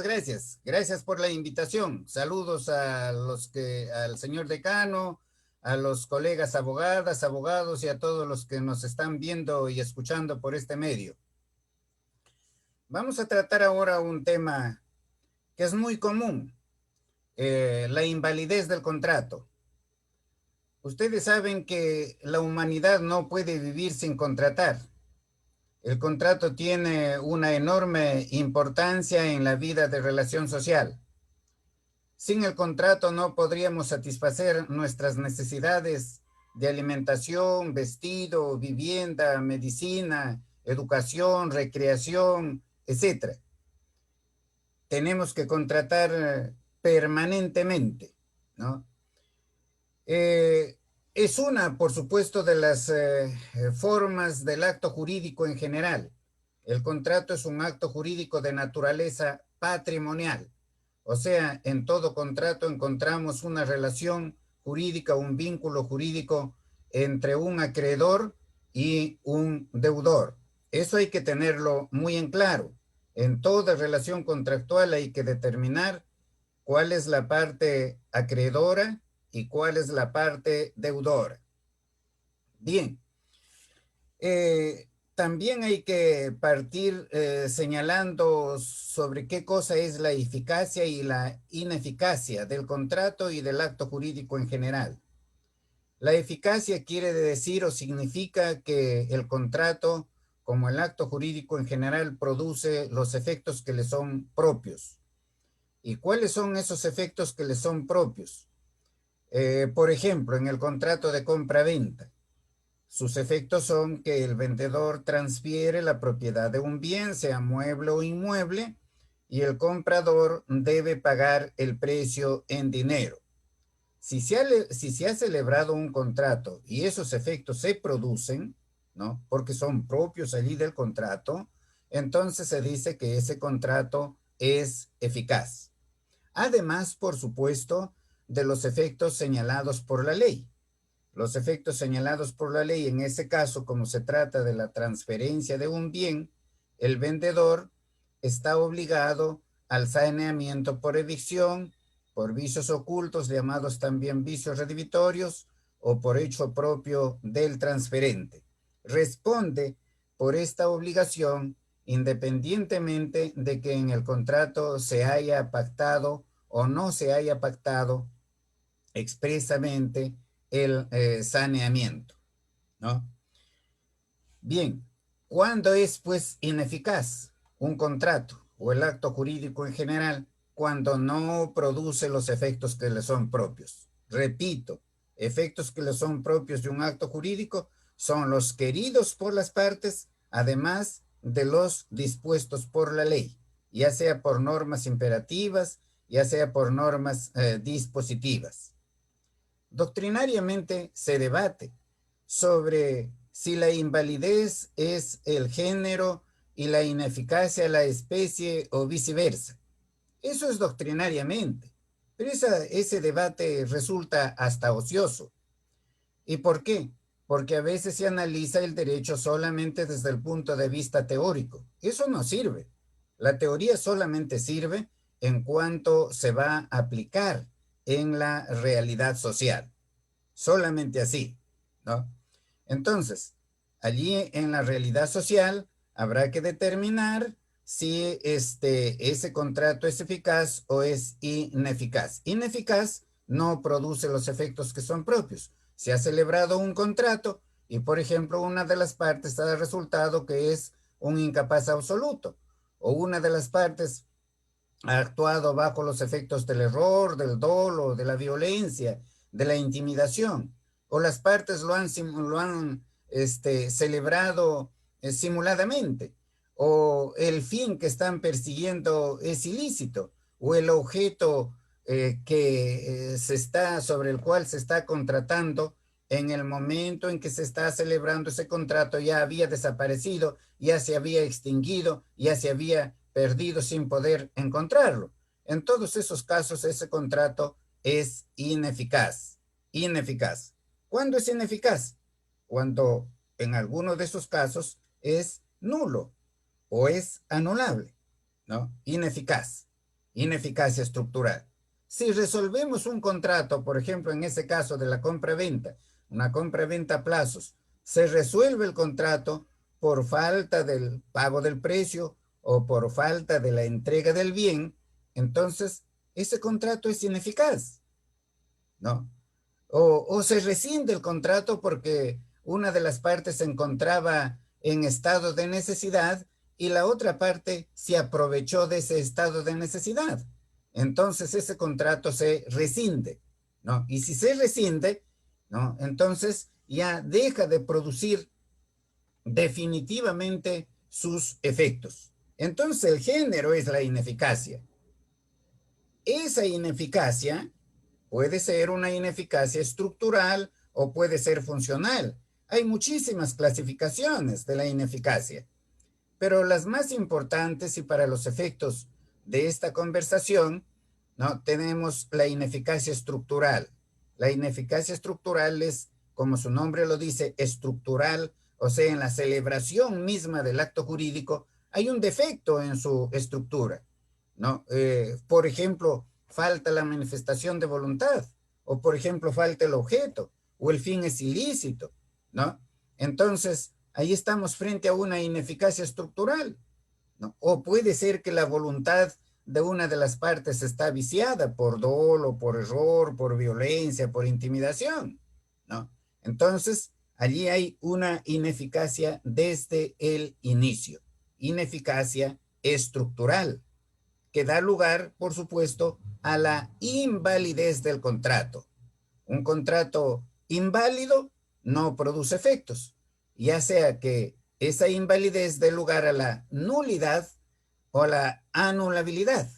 Gracias, gracias por la invitación. Saludos a al señor decano, a los colegas abogadas, abogados y a todos los que nos están viendo y escuchando por este medio. Vamos a tratar ahora un tema que es muy común, la invalidez del contrato. Ustedes saben que la humanidad no puede vivir sin contratar. El contrato tiene una enorme importancia en la vida de relación social. Sin el contrato no podríamos satisfacer nuestras necesidades de alimentación, vestido, vivienda, medicina, educación, recreación, etcétera. Tenemos que contratar permanentemente, ¿no? Es una, por supuesto, de las formas del acto jurídico en general. El contrato es un acto jurídico de naturaleza patrimonial. O sea, en todo contrato encontramos una relación jurídica, un vínculo jurídico entre un acreedor y un deudor. Eso hay que tenerlo muy en claro. En toda relación contractual hay que determinar cuál es la parte acreedora y cuál es la parte deudora. Bien, también hay que partir señalando sobre qué cosa es la eficacia y la ineficacia del contrato y del acto jurídico en general. La eficacia quiere decir o significa que el contrato, como el acto jurídico en general, produce los efectos que le son propios. ¿Y cuáles son esos efectos que le son propios? Por ejemplo, en el contrato de compra-venta, sus efectos son que el vendedor transfiere la propiedad de un bien, sea mueble o inmueble, y el comprador debe pagar el precio en dinero. Si se ha celebrado un contrato y esos efectos se producen, ¿no? Porque son propios allí del contrato, entonces se dice que ese contrato es eficaz. Además, por supuesto, de los efectos señalados por la ley. Los efectos señalados por la ley, en ese caso, como se trata de la transferencia de un bien, el vendedor está obligado al saneamiento por evicción, por vicios ocultos, llamados también vicios redimitorios, o por hecho propio del transferente. Responde por esta obligación independientemente de que en el contrato se haya pactado o no se haya pactado expresamente el saneamiento, ¿no? Bien, ¿cuándo es pues ineficaz un contrato o el acto jurídico en general? Cuando no produce los efectos que le son propios. Repito, efectos que le son propios de un acto jurídico son los queridos por las partes, además de los dispuestos por la ley, ya sea por normas imperativas, ya sea por normas dispositivas. Doctrinariamente se debate sobre si la invalidez es el género y la ineficacia la especie o viceversa. Eso es doctrinariamente, pero ese debate resulta hasta ocioso. ¿Y por qué? Porque a veces se analiza el derecho solamente desde el punto de vista teórico. Eso no sirve. La teoría solamente sirve en cuanto se va a aplicar en la realidad social. Solamente así, ¿no? Entonces, allí en la realidad social habrá que determinar si ese contrato es eficaz o es ineficaz. Ineficaz no produce los efectos que son propios. Se ha celebrado un contrato y, por ejemplo, una de las partes ha resultado que es un incapaz absoluto o una de las partes ha actuado bajo los efectos del error, del dolo, de la violencia, de la intimidación, o las partes lo han celebrado simuladamente, o el fin que están persiguiendo es ilícito, o el objeto sobre el cual se está contratando en el momento en que se está celebrando ese contrato ya había desaparecido, ya se había extinguido, ya se había perdido sin poder encontrarlo. En todos esos casos, ese contrato es ineficaz. Ineficaz. ¿Cuándo es ineficaz? Cuando en alguno de esos casos es nulo o es anulable, ¿no? Ineficaz. ineficacia estructural. Si resolvemos un contrato, por ejemplo, en ese caso de la compra-venta, una compra-venta a plazos, se resuelve el contrato por falta del pago del precio o por falta de la entrega del bien, entonces ese contrato es ineficaz, ¿no? O se rescinde el contrato porque una de las partes se encontraba en estado de necesidad y la otra parte se aprovechó de ese estado de necesidad. Entonces ese contrato se rescinde, ¿no? Y si se rescinde, ¿no? Entonces ya deja de producir definitivamente sus efectos. Entonces el género es la ineficacia. Esa ineficacia puede ser una ineficacia estructural o puede ser funcional. Hay muchísimas clasificaciones de la ineficacia, pero las más importantes y para los efectos de esta conversación, ¿no? Tenemos la ineficacia estructural. La ineficacia estructural es, como su nombre lo dice, estructural, o sea, en la celebración misma del acto jurídico hay un defecto en su estructura, ¿no? Por ejemplo, falta la manifestación de voluntad, o por ejemplo, falta el objeto, o el fin es ilícito, ¿no? Entonces, ahí estamos frente a una ineficacia estructural, ¿no? O puede ser que la voluntad de una de las partes está viciada por dolo, por error, por violencia, por intimidación, ¿no? Entonces, allí hay una ineficacia desde el inicio, ineficacia estructural, que da lugar, por supuesto, a la invalidez del contrato. Un contrato inválido no produce efectos, ya sea que esa invalidez dé lugar a la nulidad o a la anulabilidad.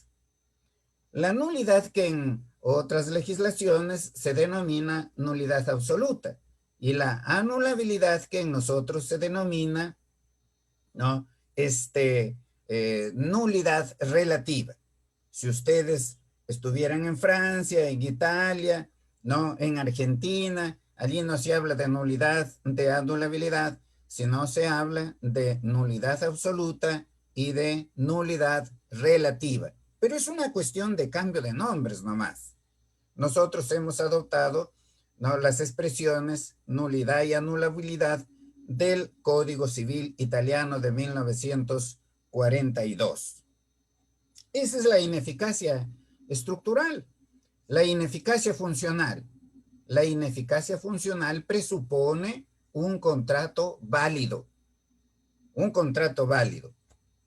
La nulidad, que en otras legislaciones se denomina nulidad absoluta, y la anulabilidad, que en nosotros se denomina, ¿no? Nulidad relativa. Si ustedes estuvieran en Francia, en Italia, ¿no? En Argentina, allí no se habla de nulidad, de anulabilidad, sino se habla de nulidad absoluta y de nulidad relativa. Pero es una cuestión de cambio de nombres nomás. Nosotros hemos adoptado, ¿no? Las expresiones nulidad y anulabilidad del Código Civil Italiano de 1942. Esa es la ineficacia estructural. La ineficacia funcional. La ineficacia funcional presupone un contrato válido,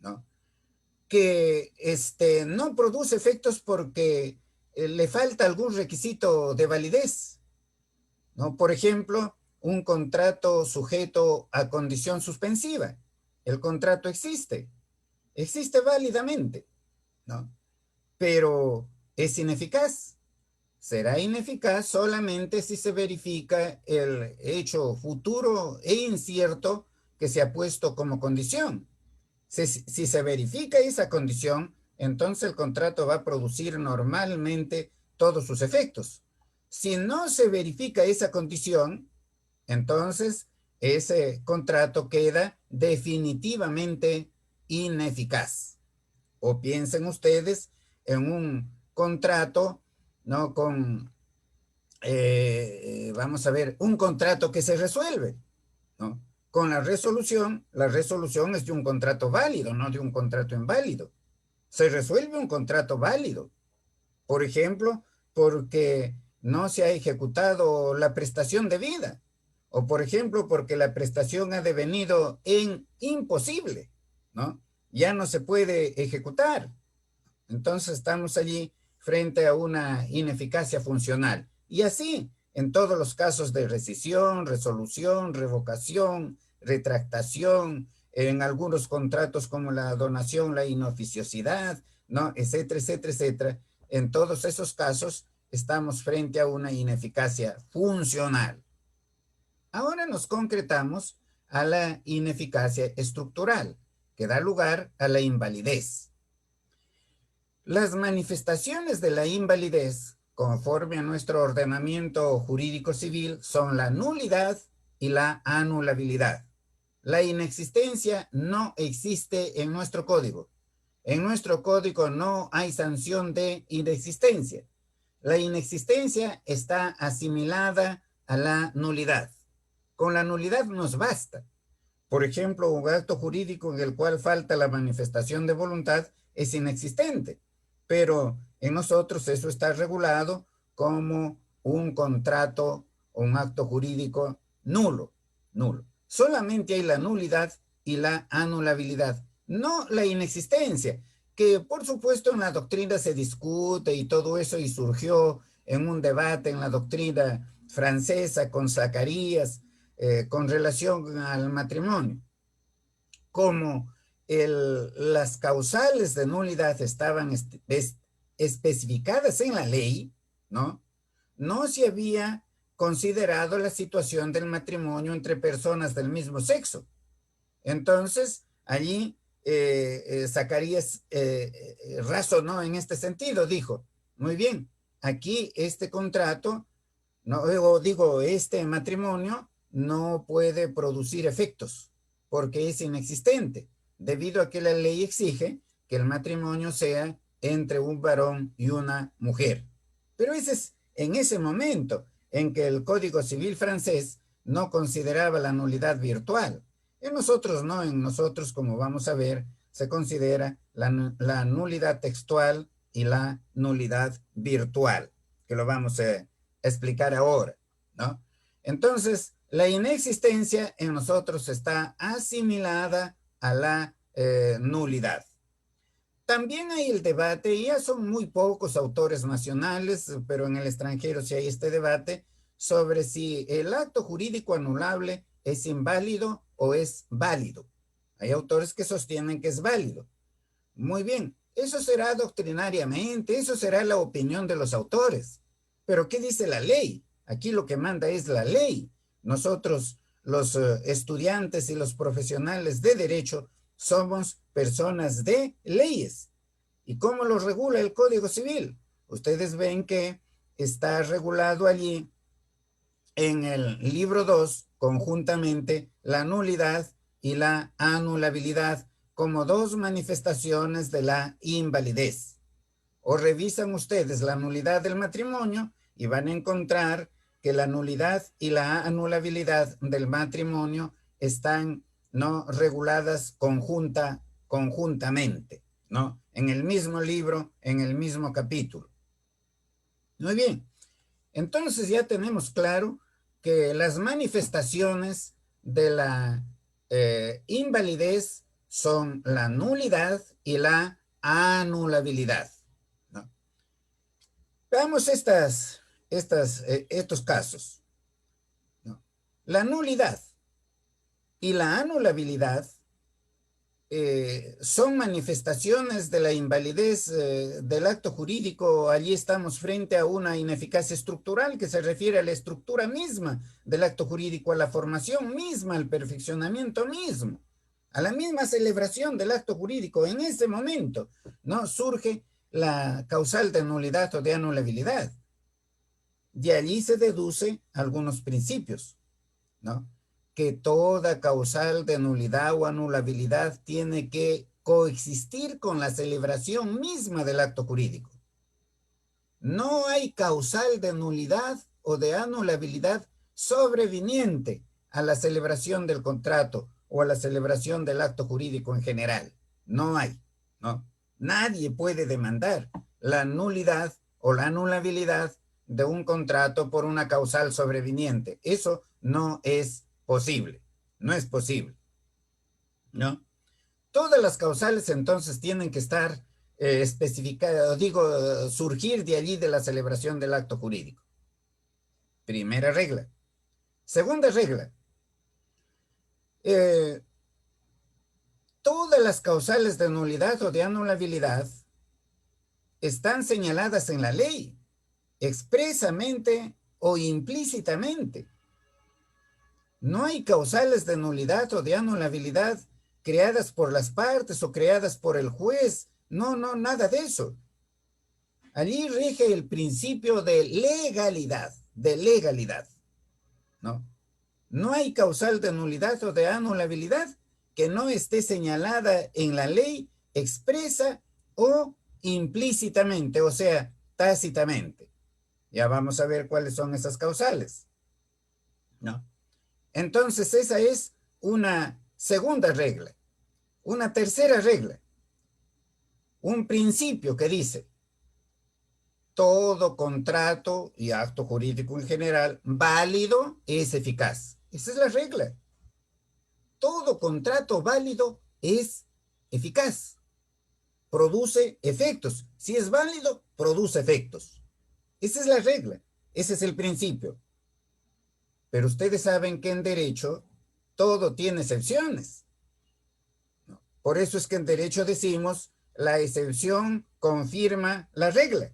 ¿no? Que no produce efectos porque le falta algún requisito de validez, ¿no? Por ejemplo, un contrato sujeto a condición suspensiva. El contrato existe válidamente, ¿no? Pero es ineficaz. Será ineficaz solamente si se verifica el hecho futuro e incierto que se ha puesto como condición. Si se verifica esa condición, entonces el contrato va a producir normalmente todos sus efectos. Si no se verifica esa condición, entonces ese contrato queda definitivamente ineficaz. O piensen ustedes en un contrato, ¿no? Vamos a ver, un contrato que se resuelve, ¿no? Con la resolución es de un contrato válido, no de un contrato inválido. Se resuelve un contrato válido. Por ejemplo, porque no se ha ejecutado la prestación debida. O por ejemplo, porque la prestación ha devenido en imposible, ¿no? Ya no se puede ejecutar. Entonces estamos allí frente a una ineficacia funcional. Y así, en todos los casos de rescisión, resolución, revocación, retractación, en algunos contratos como la donación, la inoficiosidad, ¿no? Etcétera, etcétera, etcétera. En todos esos casos estamos frente a una ineficacia funcional. Ahora nos concretamos a la ineficacia estructural, que da lugar a la invalidez. Las manifestaciones de la invalidez, conforme a nuestro ordenamiento jurídico civil, son la nulidad y la anulabilidad. La inexistencia no existe en nuestro código. En nuestro código no hay sanción de inexistencia. La inexistencia está asimilada a la nulidad. Con la nulidad nos basta. Por ejemplo, un acto jurídico en el cual falta la manifestación de voluntad es inexistente, pero en nosotros eso está regulado como un contrato o un acto jurídico nulo, nulo. Solamente hay la nulidad y la anulabilidad, no la inexistencia, que por supuesto en la doctrina se discute y todo eso y surgió en un debate en la doctrina francesa con Zacarías, con relación al matrimonio. Como las causales de nulidad estaban especificadas en la ley, ¿no? No se había considerado la situación del matrimonio entre personas del mismo sexo. Entonces, allí Zacarías razonó en este sentido, dijo, muy bien, aquí este contrato, no, o digo, este matrimonio no puede producir efectos porque es inexistente, debido a que la ley exige que el matrimonio sea entre un varón y una mujer. Pero ese es en ese momento en que el Código Civil francés no consideraba la nulidad virtual. En nosotros no, en nosotros, como vamos a ver, se considera la nulidad textual y la nulidad virtual, que lo vamos a explicar ahora, ¿no? Entonces, la inexistencia en nosotros está asimilada a la nulidad. También hay el debate, ya son muy pocos autores nacionales, pero en el extranjero sí hay este debate, sobre si el acto jurídico anulable es inválido o es válido. Hay autores que sostienen que es válido. Muy bien, eso será doctrinariamente, eso será la opinión de los autores. Pero ¿qué dice la ley? Aquí lo que manda es la ley. Nosotros, los estudiantes y los profesionales de derecho, somos personas de leyes. ¿Y cómo lo regula el Código Civil? Ustedes ven que está regulado allí en el libro 2 conjuntamente la nulidad y la anulabilidad como dos manifestaciones de la invalidez. O revisan ustedes la nulidad del matrimonio y van a encontrar que la nulidad y la anulabilidad del matrimonio están no reguladas conjuntamente, ¿no? En el mismo libro, en el mismo capítulo. Muy bien. Entonces ya tenemos claro que las manifestaciones de la invalidez son la nulidad y la anulabilidad, ¿no? Veamos estos casos, ¿no? La nulidad y la anulabilidad son manifestaciones de la invalidez del acto jurídico. Allí estamos frente a una ineficacia estructural que se refiere a la estructura misma del acto jurídico, a la formación misma, al perfeccionamiento mismo, a la misma celebración del acto jurídico. En ese momento, ¿no? Surge la causal de nulidad o de anulabilidad. De allí se deduce algunos principios, ¿no? Que toda causal de nulidad o anulabilidad tiene que coexistir con la celebración misma del acto jurídico. No hay causal de nulidad o de anulabilidad sobreviniente a la celebración del contrato o a la celebración del acto jurídico en general. No hay, ¿no? Nadie puede demandar la nulidad o la anulabilidad de un contrato por una causal sobreviniente. Eso no es posible, no es posible, ¿no? Todas las causales entonces tienen que estar especificadas, digo, surgir de allí de la celebración del acto jurídico. Primera regla. Segunda regla. Todas las causales de nulidad o de anulabilidad están señaladas en la ley, expresamente o implícitamente. No hay causales de nulidad o de anulabilidad creadas por las partes o creadas por el juez. No, no, nada de eso. Allí rige el principio de legalidad, ¿no? No hay causal de nulidad o de anulabilidad que no esté señalada en la ley expresa o implícitamente, o sea, tácitamente. Ya vamos a ver cuáles son esas causales, ¿no? Entonces, esa es una segunda regla. Una tercera regla, un principio que dice, todo contrato y acto jurídico en general válido es eficaz. Esa es la regla. Todo contrato válido es eficaz, produce efectos. Si es válido, produce efectos. Esa es la regla, ese es el principio. Pero ustedes saben que en derecho todo tiene excepciones, ¿no? Por eso es que en derecho decimos, la excepción confirma la regla.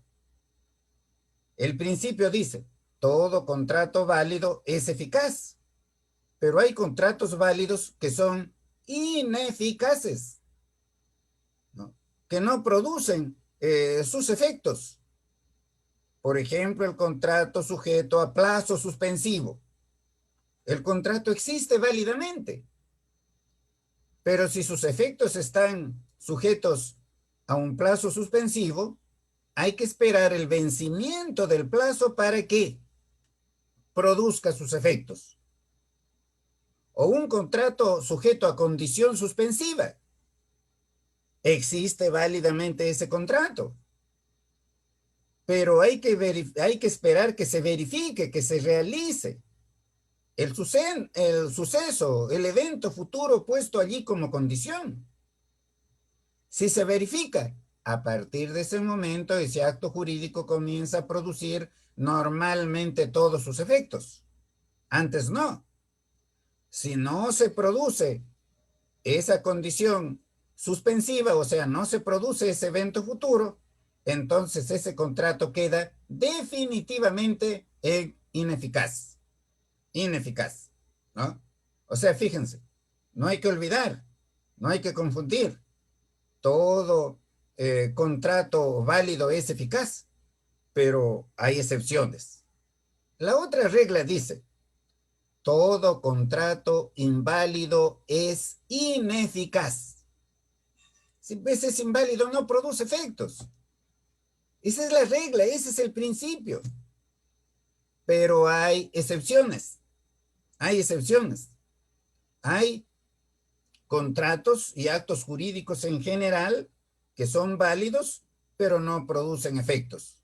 El principio dice, todo contrato válido es eficaz, pero hay contratos válidos que son ineficaces, ¿no? Que no producen sus efectos. Por ejemplo, el contrato sujeto a plazo suspensivo. El contrato existe válidamente, pero si sus efectos están sujetos a un plazo suspensivo, hay que esperar el vencimiento del plazo para que produzca sus efectos. O un contrato sujeto a condición suspensiva. Existe válidamente ese contrato, pero hay que esperar que se verifique, que se realice el suceso, el evento futuro puesto allí como condición. Si se verifica, a partir de ese momento, ese acto jurídico comienza a producir normalmente todos sus efectos. Antes no. Si no se produce esa condición suspensiva, o sea, no se produce ese evento futuro, entonces ese contrato queda definitivamente ineficaz. Ineficaz, ¿no? O sea, fíjense, no hay que olvidar, no hay que confundir. Todo contrato válido es eficaz, pero hay excepciones. La otra regla dice, todo contrato inválido es ineficaz. Si es inválido, no produce efectos. Esa es la regla, ese es el principio. Pero hay excepciones. Hay excepciones. Hay contratos y actos jurídicos en general que son válidos, pero no producen efectos.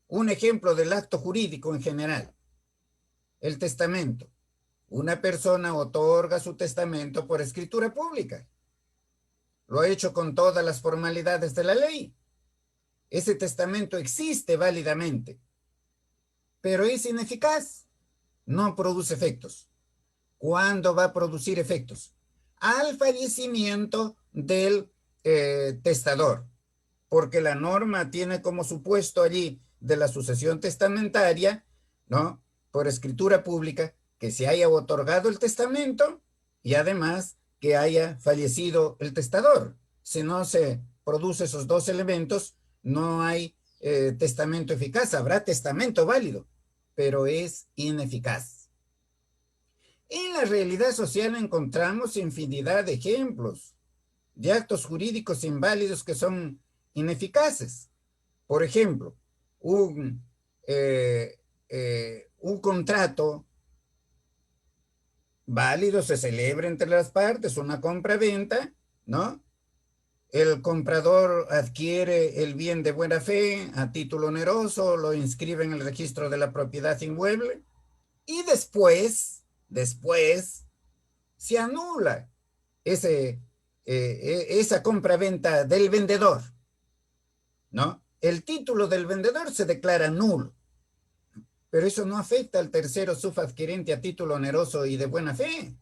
Un ejemplo del acto jurídico en general, el testamento. Una persona otorga su testamento por escritura pública. Lo ha hecho con todas las formalidades de la ley. Ese testamento existe válidamente, pero es ineficaz. No produce efectos. ¿Cuándo va a producir efectos? Al fallecimiento del testador, porque la norma tiene como supuesto allí de la sucesión testamentaria, ¿no? Por escritura pública, que se haya otorgado el testamento y además que haya fallecido el testador. Si no se produce esos dos elementos, no hay testamento eficaz. Habrá testamento válido, pero es ineficaz. En la realidad social encontramos infinidad de ejemplos de actos jurídicos inválidos que son ineficaces. Por ejemplo, un contrato válido se celebra entre las partes, una compra-venta, ¿no? El comprador adquiere el bien de buena fe a título oneroso, lo inscribe en el registro de la propiedad inmueble y después se anula esa compra-venta del vendedor, ¿no? El título del vendedor se declara nulo, pero eso no afecta al tercero subadquirente a título oneroso y de buena fe.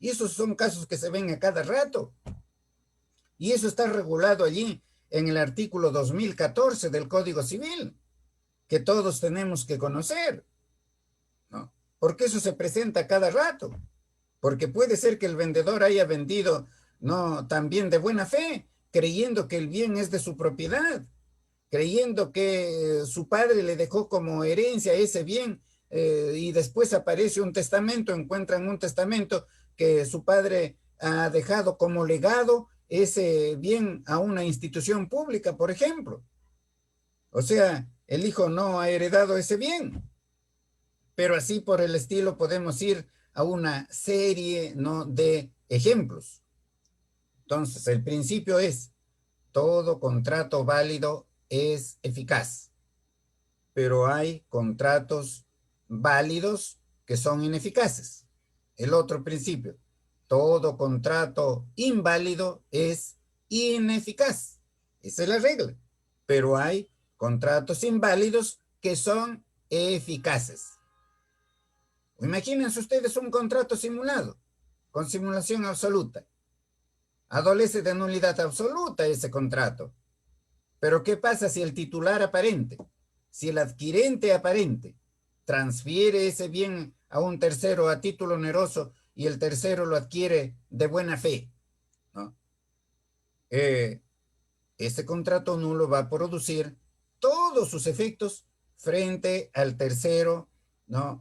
Y esos son casos que se ven a cada rato. Y eso está regulado allí en el artículo 2014 del Código Civil, que todos tenemos que conocer, ¿no? Porque eso se presenta a cada rato. Porque puede ser que el vendedor haya vendido, no, también de buena fe, creyendo que el bien es de su propiedad, creyendo que su padre le dejó como herencia ese bien, y después aparece un testamento, encuentran un testamento que su padre ha dejado como legado ese bien a una institución pública, por ejemplo. O sea, el hijo no ha heredado ese bien, pero así por el estilo podemos ir a una serie, ¿no?, de ejemplos. Entonces, el principio es, todo contrato válido es eficaz, pero hay contratos válidos que son ineficaces. El otro principio, todo contrato inválido es ineficaz. Esa es la regla. Pero hay contratos inválidos que son eficaces. Imagínense ustedes un contrato simulado, con simulación absoluta. Adolece de nulidad absoluta ese contrato. Pero ¿qué pasa si el titular aparente, si el adquirente aparente, transfiere ese bien a un tercero a título oneroso y el tercero lo adquiere de buena fe, ¿no? Ese contrato nulo va a producir todos sus efectos frente al tercero, ¿no?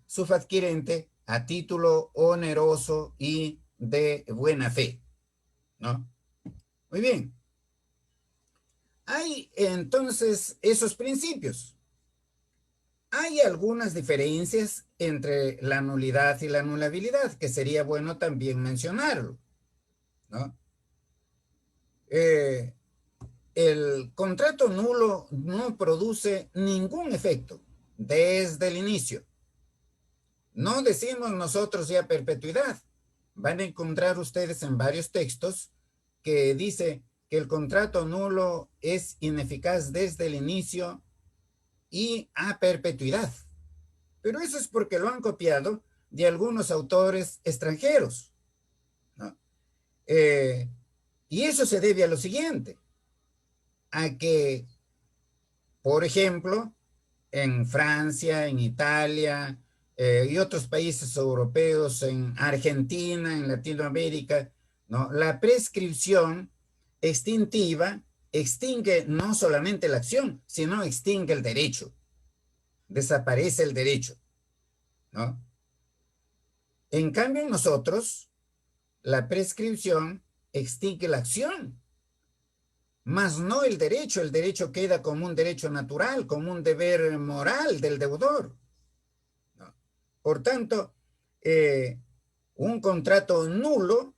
Subadquirente a título oneroso y de buena fe, ¿no? Muy bien. Hay entonces esos principios. Hay algunas diferencias entre la nulidad y la anulabilidad, que sería bueno también mencionarlo, ¿no? Eh, el contrato nulo no produce ningún efecto desde el inicio. No decimos nosotros ya perpetuidad. Van a encontrar ustedes en varios textos que dice que el contrato nulo es ineficaz desde el inicio y a perpetuidad. Pero eso es porque lo han copiado de algunos autores extranjeros, ¿no? Y eso se debe a lo siguiente, a que, por ejemplo, en Francia, en Italia y otros países europeos, en Argentina, en Latinoamérica, ¿no?, la prescripción extintiva extingue no solamente la acción, sino extingue el derecho, desaparece el derecho, ¿no? En cambio, en nosotros, la prescripción extingue la acción, mas no el derecho queda como un derecho natural, como un deber moral del deudor, ¿no? Por tanto, un contrato nulo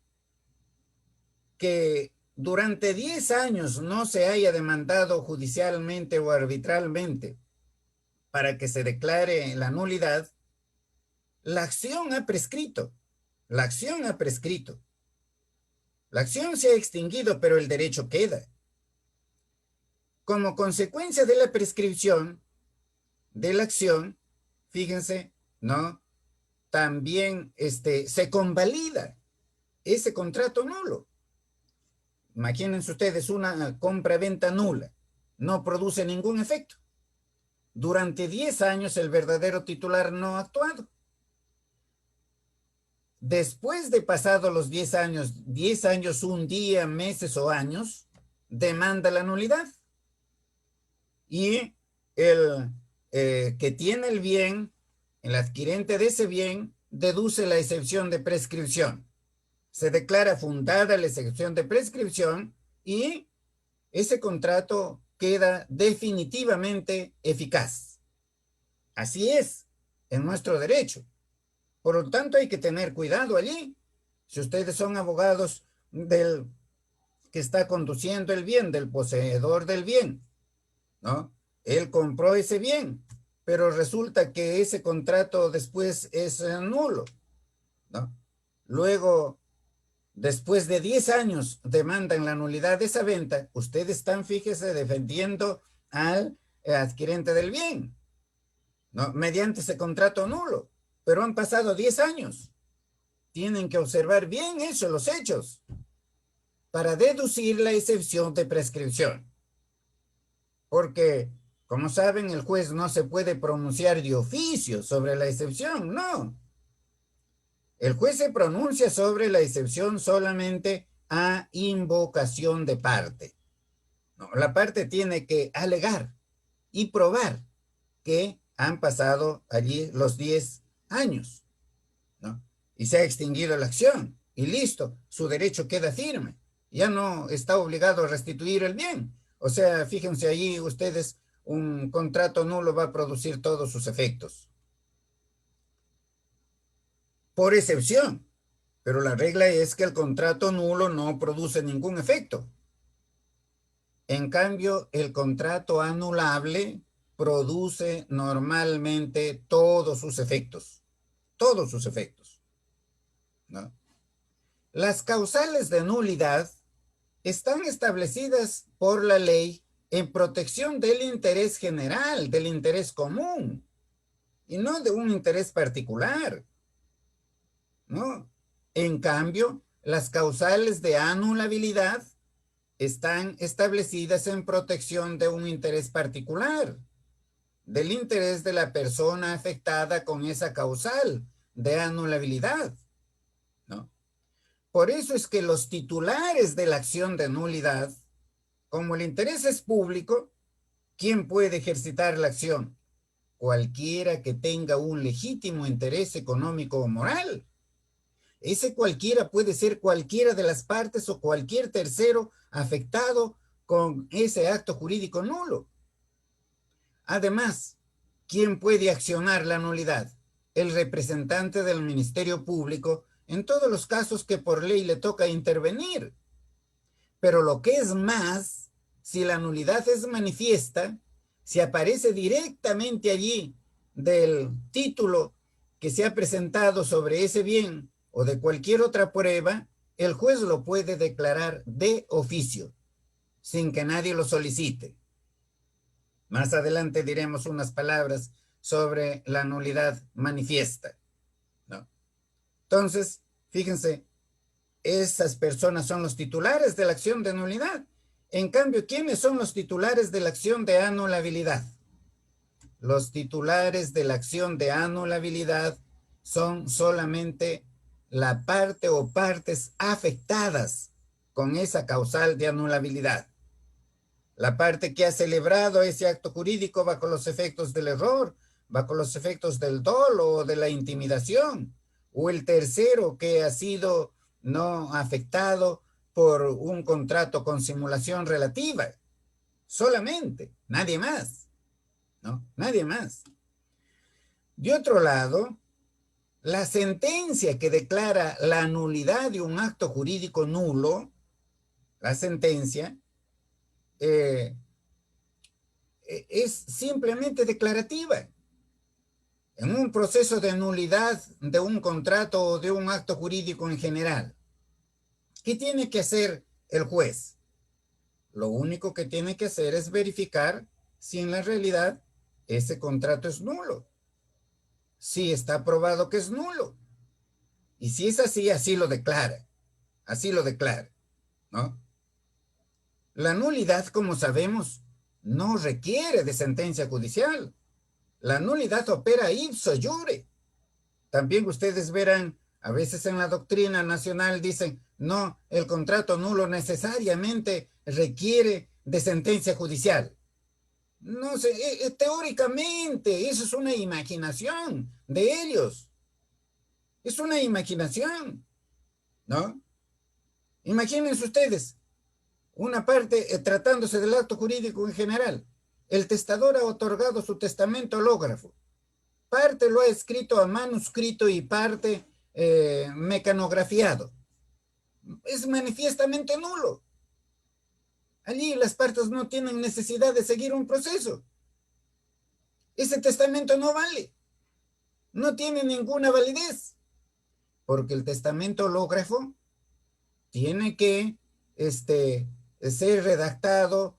que durante 10 años no se haya demandado judicialmente o arbitralmente para que se declare la nulidad, la acción ha prescrito, la acción ha prescrito. La acción se ha extinguido, pero el derecho queda. Como consecuencia de la prescripción de la acción, fíjense, ¿no?, también se convalida ese contrato nulo. Imagínense ustedes una compra-venta nula. No produce ningún efecto. Durante 10 años el verdadero titular no ha actuado. Después de pasados los 10 años, un día, meses o años, demanda la nulidad. Y el que tiene el bien, el adquirente de ese bien, deduce la excepción de prescripción. Se declara fundada la excepción de prescripción y ese contrato queda definitivamente eficaz. Así es en nuestro derecho. Por lo tanto, hay que tener cuidado allí. Si ustedes son abogados del que está conduciendo el bien, del poseedor del bien, ¿no? Él compró ese bien, pero resulta que ese contrato después es nulo, ¿no? Luego, después de 10 años demandan la nulidad de esa venta, ustedes están, fíjese, defendiendo al adquirente del bien, ¿no?, mediante ese contrato nulo, pero han pasado 10 años. Tienen que observar bien eso, los hechos, para deducir la excepción de prescripción. Porque, como saben, el juez no se puede pronunciar de oficio sobre la excepción, no. El juez se pronuncia sobre la excepción solamente a invocación de parte. No, la parte tiene que alegar y probar que han pasado allí los 10 años, ¿no? Y se ha extinguido la acción y listo, su derecho queda firme ya no está obligado a restituir el bien. O sea, fíjense allí ustedes, un contrato nulo va a producir todos sus efectos. Por excepción, pero la regla es que el contrato nulo no produce ningún efecto. En cambio, el contrato anulable produce normalmente todos sus efectos, ¿no? Las causales de nulidad están establecidas por la ley en protección del interés general, del interés común, y no de un interés particular, ¿no? En cambio, las causales de anulabilidad están establecidas en protección de un interés particular, del interés de la persona afectada con esa causal de anulabilidad, ¿no? Por eso es que los titulares de la acción de nulidad, como el interés es público, ¿quién puede ejercitar la acción? Cualquiera que tenga un legítimo interés económico o moral. Ese cualquiera puede ser cualquiera de las partes o cualquier tercero afectado con ese acto jurídico nulo. Además, ¿quién puede accionar la nulidad? El representante del Ministerio Público en todos los casos que por ley le toca intervenir. Pero lo que es más, si la nulidad es manifiesta, si aparece directamente allí del título que se ha presentado sobre ese bien o de cualquier otra prueba, el juez lo puede declarar de oficio, sin que nadie lo solicite. Más adelante diremos unas palabras sobre la nulidad manifiesta, ¿no? Entonces, fíjense, esas personas son los titulares de la acción de nulidad. En cambio, ¿quiénes son los titulares de la acción de anulabilidad? Los titulares de la acción de anulabilidad son solamente la parte o partes afectadas con esa causal de anulabilidad. La parte que ha celebrado ese acto jurídico bajo los efectos del error, bajo los efectos del dolo o de la intimidación, o el tercero que ha sido no afectado por un contrato con simulación relativa. Solamente, nadie más, ¿no? Nadie más. De otro lado, la sentencia que declara la nulidad de un acto jurídico nulo, la sentencia, es simplemente declarativa. En un proceso de nulidad de un contrato o de un acto jurídico en general, ¿qué tiene que hacer el juez? Lo único que tiene que hacer es verificar si en la realidad ese contrato es nulo, si está probado que es nulo. Y si es así, así lo declara, ¿no? La nulidad, como sabemos, no requiere de sentencia judicial. La nulidad opera ipso iure. También ustedes verán, a veces en la doctrina nacional dicen, no, el contrato nulo necesariamente requiere de sentencia judicial. No sé, teóricamente, eso es una imaginación de ellos. Es una imaginación, ¿no? Imagínense ustedes, una parte tratándose del acto jurídico en general. El testador ha otorgado su testamento hológrafo. Parte lo ha escrito a manuscrito y parte mecanografiado. Es manifiestamente nulo. Allí las partes no tienen necesidad de seguir un proceso. Ese testamento no vale. No tiene ninguna validez. Porque el testamento hológrafo tiene que ser redactado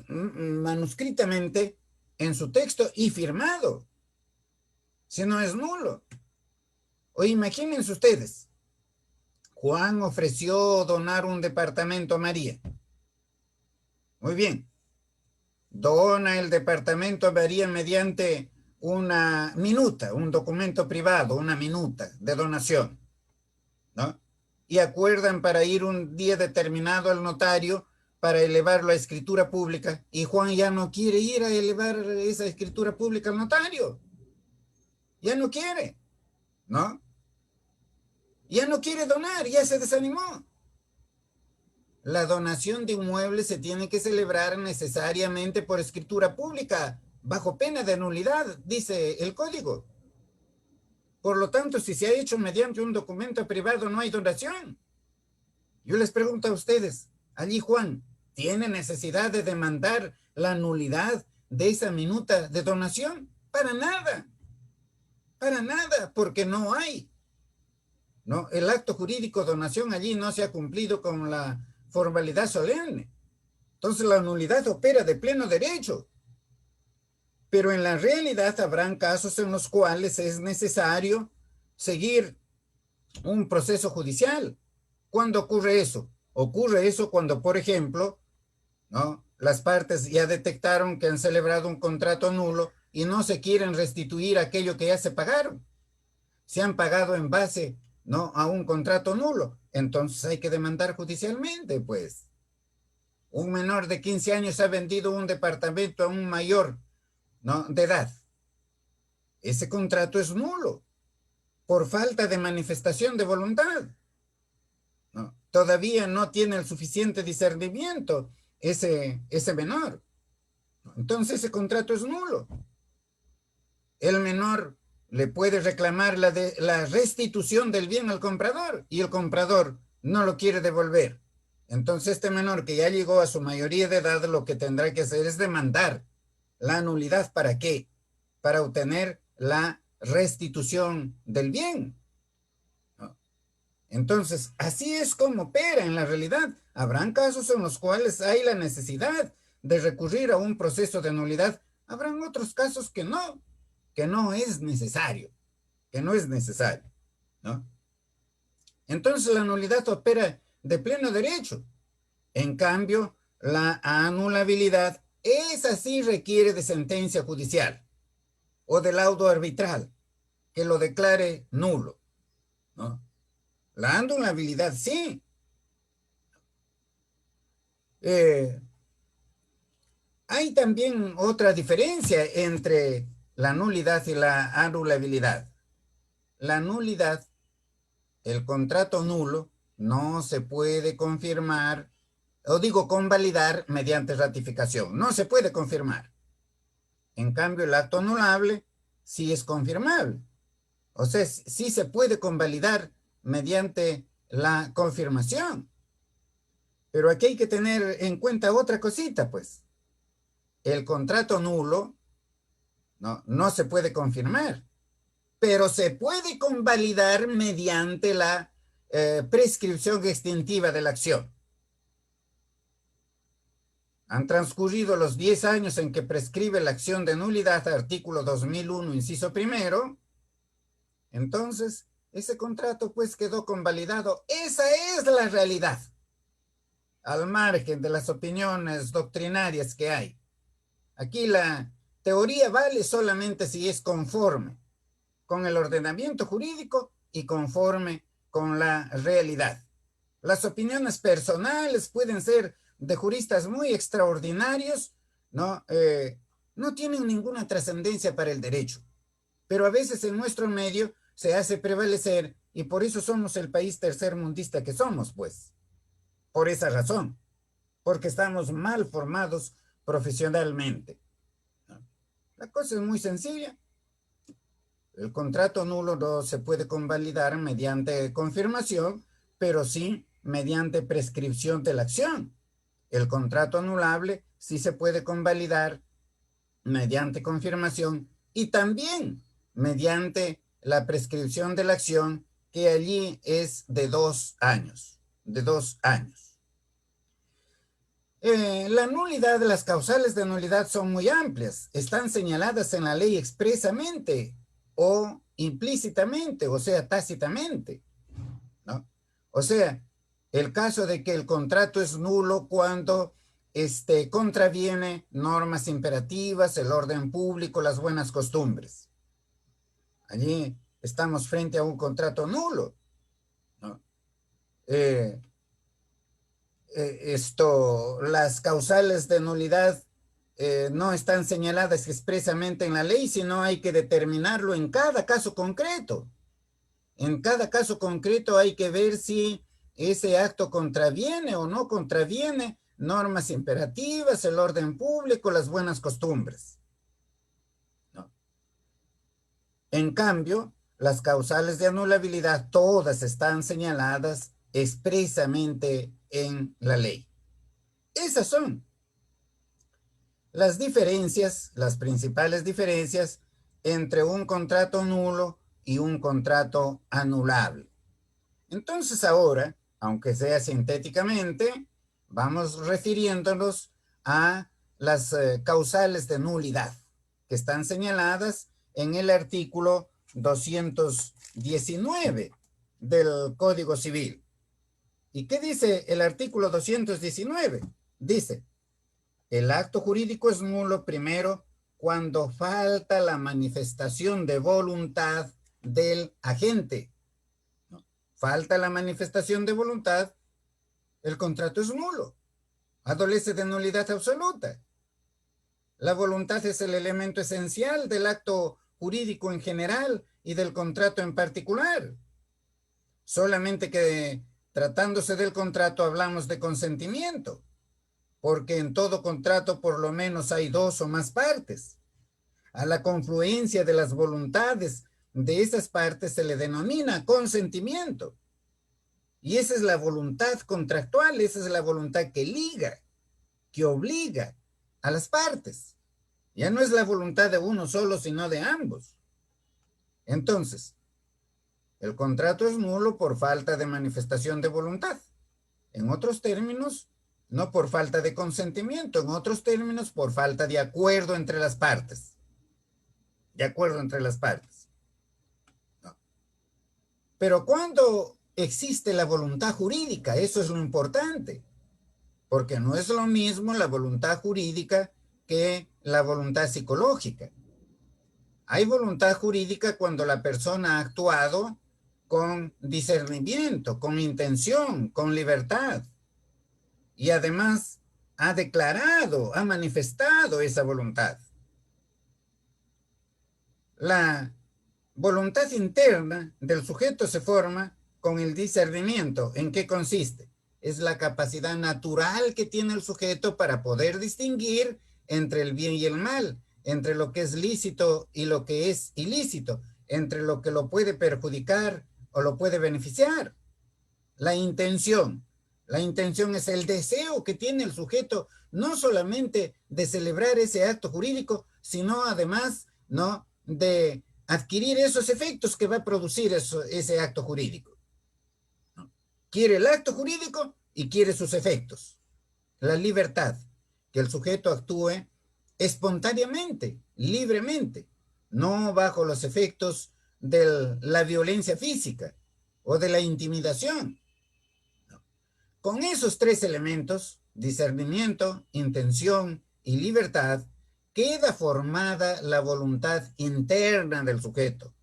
manuscritamente en su texto y firmado. Si no es nulo. O imagínense ustedes, Juan ofreció donar un departamento a María. Muy bien. Dona el departamento a María mediante una minuta, un documento privado, una minuta de donación, ¿no? Y acuerdan para ir un día determinado al notario para elevarlo a escritura pública, y Juan ya no quiere ir a elevar esa escritura pública al notario. Ya no quiere, ¿no? Ya no quiere donar, ya se desanimó. La donación de inmuebles se tiene que celebrar necesariamente por escritura pública, bajo pena de nulidad, dice el código. Por lo tanto, si se ha hecho mediante un documento privado, no hay donación. Yo les pregunto a ustedes, allí Juan, ¿tiene necesidad de demandar la nulidad de esa minuta de donación? Para nada, porque no hay. ¿No? El acto jurídico de donación allí no se ha cumplido con la formalidad solemne. Entonces la nulidad opera de pleno derecho. Pero en la realidad habrán casos en los cuales es necesario seguir un proceso judicial. ¿Cuándo ocurre eso? Ocurre eso cuando, por ejemplo, ¿no?, las partes ya detectaron que han celebrado un contrato nulo y no se quieren restituir aquello que ya se pagaron. Se han pagado en base, ¿no?, a un contrato nulo. Entonces hay que demandar judicialmente, pues. Un menor de 15 años ha vendido un departamento a un mayor, ¿no?, de edad. Ese contrato es nulo por falta de manifestación de voluntad, ¿no? Todavía no tiene el suficiente discernimiento ese menor. Entonces ese contrato es nulo. El menor le puede reclamar la restitución del bien al comprador y el comprador no lo quiere devolver. Entonces este menor que ya llegó a su mayoría de edad lo que tendrá que hacer es demandar la nulidad. ¿Para qué? Para obtener la restitución del bien. Entonces, así es como opera en la realidad. Habrán casos en los cuales hay la necesidad de recurrir a un proceso de nulidad. Habrán otros casos que no es necesario, ¿no? Entonces la nulidad opera de pleno derecho. En cambio, la anulabilidad, esa sí requiere de sentencia judicial o de laudo arbitral que lo declare nulo, ¿no? La anulabilidad sí. Hay también otra diferencia entre la nulidad y la anulabilidad. La nulidad, el contrato nulo, no se puede confirmar, o digo convalidar mediante ratificación. No se puede confirmar. En cambio, el acto anulable sí es confirmable. O sea, sí se puede convalidar mediante la confirmación. Pero aquí hay que tener en cuenta otra cosita, pues. El contrato nulo no se puede confirmar, pero se puede convalidar mediante la prescripción extintiva de la acción. Han transcurrido los 10 años en que prescribe la acción de nulidad, artículo 2001, inciso primero. Entonces, ese contrato pues quedó convalidado. Esa es la realidad, al margen de las opiniones doctrinarias que hay. Aquí la teoría vale solamente si es conforme con el ordenamiento jurídico y conforme con la realidad. Las opiniones personales pueden ser de juristas muy extraordinarios, ¿no? No tienen ninguna trascendencia para el derecho, pero a veces en nuestro medio se hace prevalecer y por eso somos el país tercermundista que somos, pues, por esa razón, porque estamos mal formados profesionalmente. La cosa es muy sencilla. El contrato nulo no se puede convalidar mediante confirmación, pero sí mediante prescripción de la acción. El contrato anulable sí se puede convalidar mediante confirmación y también mediante la prescripción de la acción, que allí es de 2 años. De 2 años. La nulidad, las causales de nulidad son muy amplias. Están señaladas en la ley expresamente o implícitamente, o sea, tácitamente, ¿no? O sea, el caso de que el contrato es nulo cuando contraviene normas imperativas, el orden público, las buenas costumbres. Allí estamos frente a un contrato nulo, ¿no? Las causales de nulidad no están señaladas expresamente en la ley, sino hay que determinarlo en cada caso concreto. En cada caso concreto hay que ver si ese acto contraviene o no contraviene normas imperativas, el orden público, las buenas costumbres, ¿no? En cambio, las causales de anulabilidad todas están señaladas expresamente en la ley. Esas son las diferencias, las principales diferencias entre un contrato nulo y un contrato anulable. Entonces ahora, aunque sea sintéticamente, vamos refiriéndonos a las causales de nulidad que están señaladas en el artículo 219 del Código Civil. ¿Y qué dice el artículo 219? Dice, el acto jurídico es nulo primero cuando falta la manifestación de voluntad del agente. ¿No? Falta la manifestación de voluntad, el contrato es nulo. Adolece de nulidad absoluta. La voluntad es el elemento esencial del acto jurídico en general y del contrato en particular. Solamente que tratándose del contrato hablamos de consentimiento, porque en todo contrato por lo menos hay dos o más partes. A la confluencia de las voluntades de esas partes se le denomina consentimiento. Y esa es la voluntad contractual, esa es la voluntad que liga, que obliga a las partes. Ya no es la voluntad de uno solo, sino de ambos. Entonces, el contrato es nulo por falta de manifestación de voluntad. En otros términos, no por falta de consentimiento, en otros términos, por falta de acuerdo entre las partes. De acuerdo entre las partes. No. Pero cuando existe la voluntad jurídica, eso es lo importante, porque no es lo mismo la voluntad jurídica que la voluntad psicológica. Hay voluntad jurídica cuando la persona ha actuado con discernimiento, con intención, con libertad. Y además ha declarado, ha manifestado esa voluntad. La voluntad interna del sujeto se forma con el discernimiento. ¿En qué consiste? Es la capacidad natural que tiene el sujeto para poder distinguir entre el bien y el mal, entre lo que es lícito y lo que es ilícito, entre lo que lo puede perjudicar o lo puede beneficiar. La intención. La intención es el deseo que tiene el sujeto, no solamente de celebrar ese acto jurídico, sino además, ¿no?, de adquirir esos efectos que va a producir ese acto jurídico. ¿No? Quiere el acto jurídico y quiere sus efectos. La libertad, que el sujeto actúe espontáneamente, libremente, no bajo los efectos de la violencia física o de la intimidación. Con esos tres elementos, discernimiento, intención y libertad, queda formada la voluntad interna del sujeto.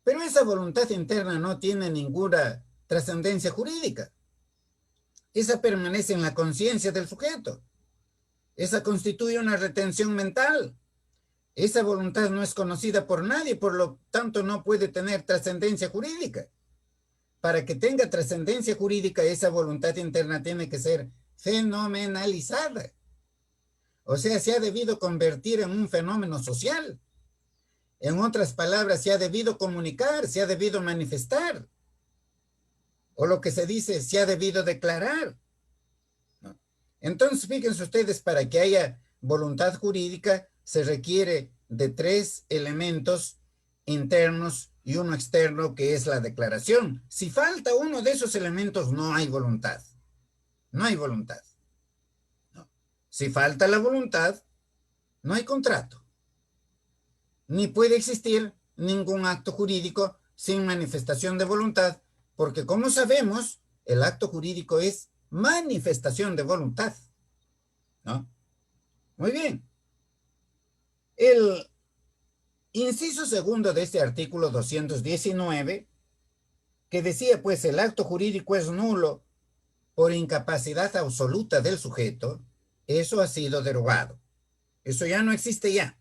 Pero esa voluntad interna no tiene ninguna trascendencia jurídica. Esa permanece en la conciencia del sujeto. Esa constituye una retención mental. Esa voluntad no es conocida por nadie, por lo tanto no puede tener trascendencia jurídica. Para que tenga trascendencia jurídica, esa voluntad interna tiene que ser fenomenalizada. O sea, se ha debido convertir en un fenómeno social. En otras palabras, se ha debido comunicar, se ha debido manifestar. O lo que se dice, se ha debido declarar. ¿No? Entonces, fíjense ustedes, para que haya voluntad jurídica, se requiere de tres elementos internos y uno externo, que es la declaración. Si falta uno de esos elementos, no hay voluntad. No hay voluntad. No. Si falta la voluntad, no hay contrato. Ni puede existir ningún acto jurídico sin manifestación de voluntad, porque como sabemos, el acto jurídico es manifestación de voluntad. ¿No? Muy bien. El inciso segundo de este artículo 219, que decía, pues, el acto jurídico es nulo por incapacidad absoluta del sujeto, eso ha sido derogado. Eso ya no existe ya.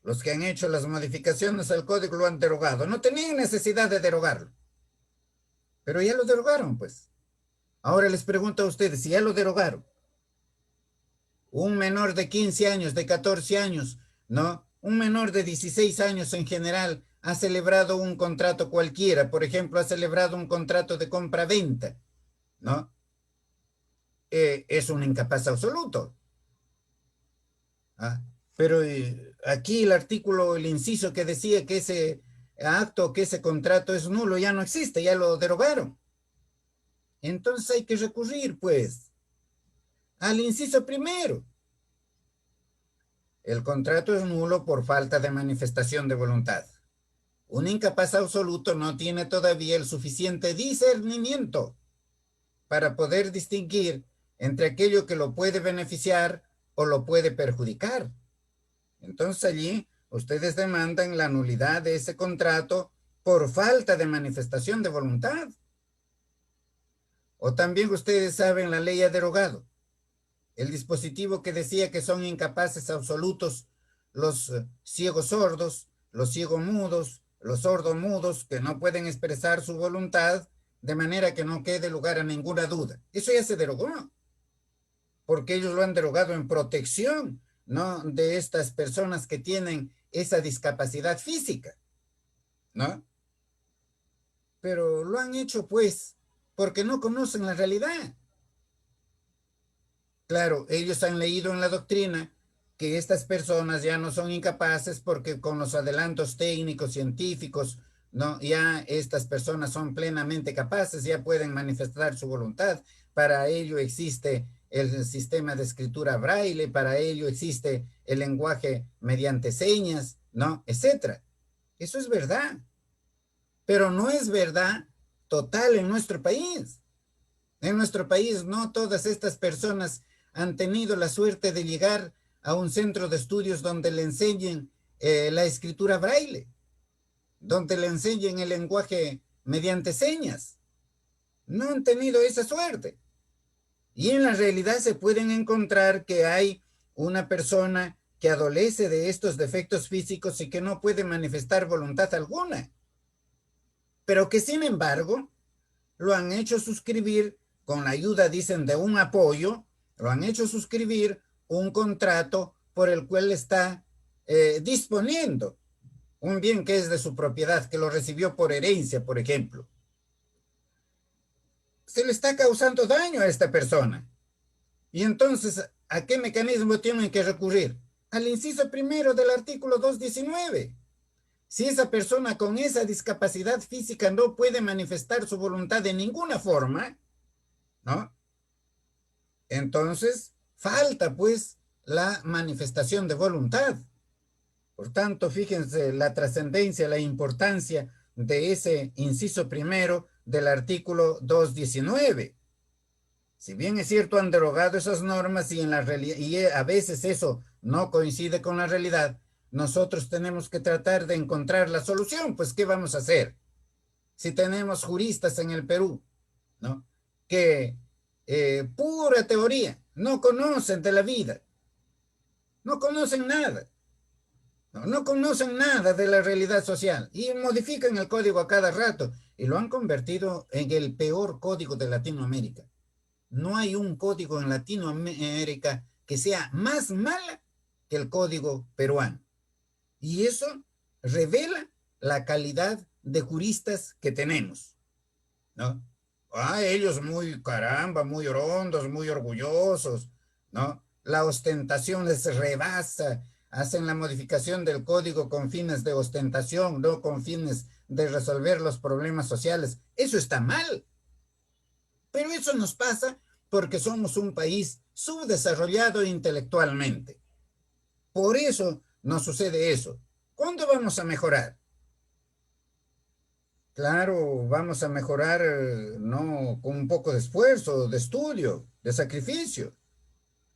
Los que han hecho las modificaciones al código lo han derogado. No tenían necesidad de derogarlo. pero ya lo derogaron, pues. Ahora les pregunto a ustedes, si ya lo derogaron, un menor de 15 años, de 14 años, ¿no? Un menor de 16 años en general ha celebrado un contrato cualquiera, por ejemplo, ha celebrado un contrato de compra-venta, ¿no? Es un incapaz absoluto. ¿Ah? Pero aquí el artículo, el inciso que decía que ese acto, que ese contrato es nulo, ya no existe, ya lo derogaron. Entonces hay que recurrir, pues, al inciso primero. El contrato es nulo por falta de manifestación de voluntad. Un incapaz absoluto no tiene todavía el suficiente discernimiento para poder distinguir entre aquello que lo puede beneficiar o lo puede perjudicar. Entonces allí ustedes demandan la nulidad de ese contrato por falta de manifestación de voluntad. O también ustedes saben, la ley ha derogado el dispositivo que decía que son incapaces absolutos los ciegos sordos, los ciegos mudos, los sordos mudos, que no pueden expresar su voluntad de manera que no quede lugar a ninguna duda. Eso ya se derogó, porque ellos lo han derogado en protección, ¿no? De estas personas que tienen esa discapacidad física, ¿no? Pero lo han hecho, pues, porque no conocen la realidad. Claro, ellos han leído en la doctrina que estas personas ya no son incapaces porque con los adelantos técnicos, científicos, ¿no? Ya estas personas son plenamente capaces, ya pueden manifestar su voluntad. Para ello existe el sistema de escritura braille, para ello existe el lenguaje mediante señas, ¿no? Etcétera. Eso es verdad, pero no es verdad total en nuestro país. En nuestro país no todas estas personas han tenido la suerte de llegar a un centro de estudios donde le enseñen la escritura braille, donde le enseñen el lenguaje mediante señas. No han tenido esa suerte. Y en la realidad se pueden encontrar que hay una persona que adolece de estos defectos físicos y que no puede manifestar voluntad alguna, pero que sin embargo lo han hecho suscribir con la ayuda, dicen, de un apoyo, lo han hecho suscribir un contrato por el cual está disponiendo un bien que es de su propiedad, que lo recibió por herencia, por ejemplo. Se le está causando daño a esta persona. Y entonces, ¿a qué mecanismo tienen que recurrir? Al inciso primero del artículo 219. Si esa persona con esa discapacidad física no puede manifestar su voluntad de ninguna forma, ¿no? Entonces, falta pues la manifestación de voluntad. Por tanto, fíjense la trascendencia, la importancia de ese inciso primero del artículo 219. Si bien es cierto, han derogado esas normas y, en la y a veces eso no coincide con la realidad, nosotros tenemos que tratar de encontrar la solución. Pues, ¿qué vamos a hacer? Si tenemos juristas en el Perú, ¿no? Que pura teoría, no conocen de la vida, no conocen nada, no conocen nada de la realidad social y modifican el código a cada rato y lo han convertido en el peor código de Latinoamérica. No hay un código en Latinoamérica que sea más mala que el código peruano. Y eso revela la calidad de juristas que tenemos, ¿no? Ellos muy caramba, muy rondos, muy orgullosos, ¿no? La ostentación les rebasa, hacen la modificación del código con fines de ostentación, no con fines de resolver los problemas sociales. Eso está mal. Pero eso nos pasa porque somos un país subdesarrollado intelectualmente. Por eso nos sucede eso. ¿Cuándo vamos a mejorar? Claro, vamos a mejorar, no con un poco de esfuerzo, de estudio, de sacrificio.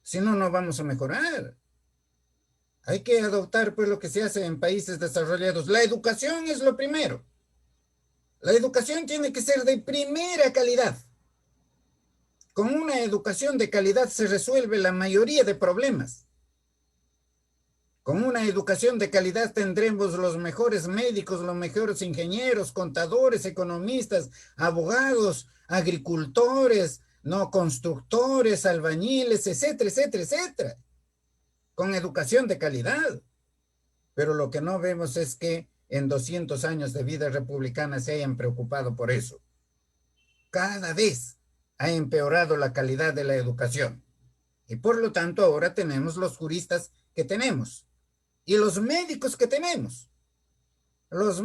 Si no, no vamos a mejorar. Hay que adoptar pues lo que se hace en países desarrollados. La educación es lo primero. La educación tiene que ser de primera calidad. Con una educación de calidad se resuelve la mayoría de problemas. Con una educación de calidad tendremos los mejores médicos, los mejores ingenieros, contadores, economistas, abogados, agricultores, no constructores, albañiles, etcétera, etcétera, etcétera. Con educación de calidad. Pero lo que no vemos es que en 200 años de vida republicana se hayan preocupado por eso. Cada vez ha empeorado la calidad de la educación. Y por lo tanto ahora tenemos los juristas que tenemos. Y los médicos que tenemos, los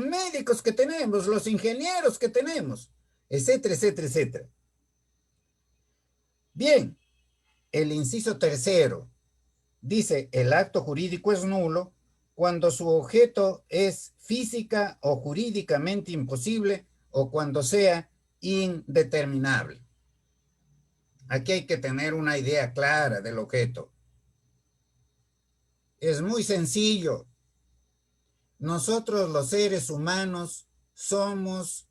ingenieros que tenemos, etcétera, etcétera, etcétera. Bien, el inciso tercero dice, el acto jurídico es nulo cuando su objeto es física o jurídicamente imposible o cuando sea indeterminable. Aquí hay que tener una idea clara del objeto. Es muy sencillo. Nosotros los seres humanos somos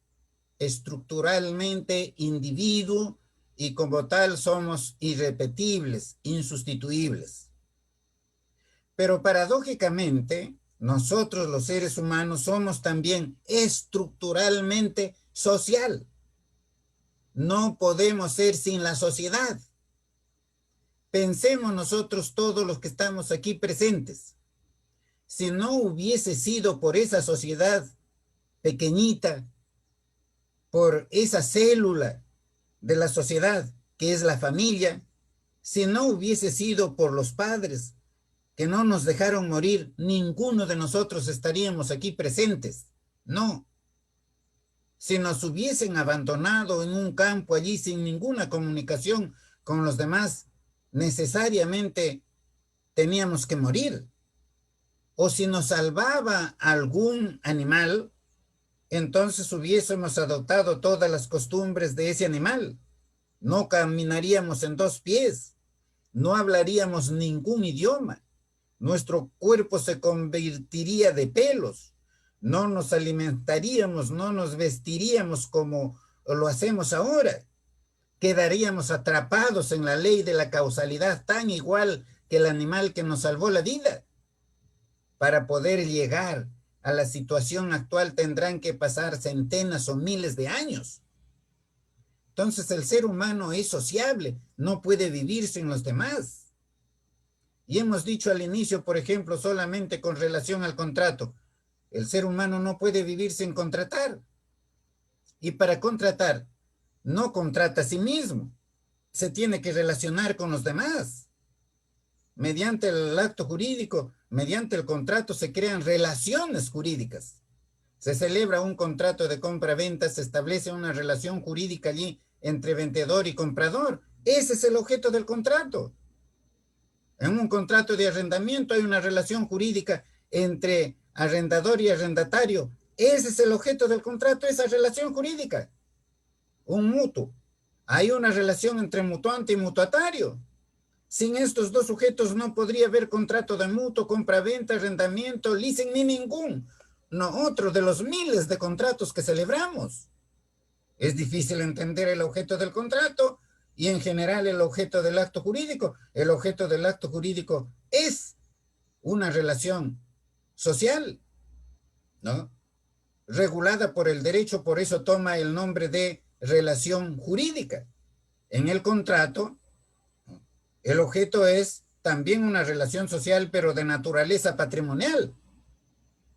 estructuralmente individuo y como tal somos irrepetibles, insustituibles. Pero paradójicamente, nosotros los seres humanos somos también estructuralmente social. No podemos ser sin la sociedad. Pensemos nosotros todos los que estamos aquí presentes. Si no hubiese sido por esa sociedad pequeñita, por esa célula de la sociedad que es la familia, si no hubiese sido por los padres que no nos dejaron morir, ninguno de nosotros estaríamos aquí presentes. No. Si nos hubiesen abandonado en un campo allí sin ninguna comunicación con los demás, necesariamente teníamos que morir. O si nos salvaba algún animal, entonces hubiésemos adoptado todas las costumbres de ese animal. No caminaríamos en dos pies, no hablaríamos ningún idioma, nuestro cuerpo se convertiría de pelos, no nos alimentaríamos, no nos vestiríamos como lo hacemos ahora, quedaríamos atrapados en la ley de la causalidad tan igual que el animal que nos salvó la vida. Para poder llegar a la situación actual tendrán que pasar centenas o miles de años. Entonces el ser humano es sociable, no puede vivir sin los demás. Y hemos dicho al inicio, por ejemplo, solamente con relación al contrato, el ser humano no puede vivir sin contratar. Y para contratar, no contrata a sí mismo, se tiene que relacionar con los demás. Mediante el acto jurídico, mediante el contrato, se crean relaciones jurídicas. Se celebra un contrato de compra-venta, se establece una relación jurídica allí entre vendedor y comprador. Ese es el objeto del contrato. En un contrato de arrendamiento hay una relación jurídica entre arrendador y arrendatario. Ese es el objeto del contrato, esa relación jurídica. Un mutuo. Hay una relación entre mutuante y mutuatario. Sin estos dos sujetos no podría haber contrato de mutuo, compra-venta, arrendamiento, leasing, ni ningún. No otro de los miles de contratos que celebramos. Es difícil entender el objeto del contrato y en general el objeto del acto jurídico. El objeto del acto jurídico es una relación social, ¿no? Regulada por el derecho, por eso toma el nombre de relación jurídica. En el contrato, el objeto es también una relación social, pero de naturaleza patrimonial.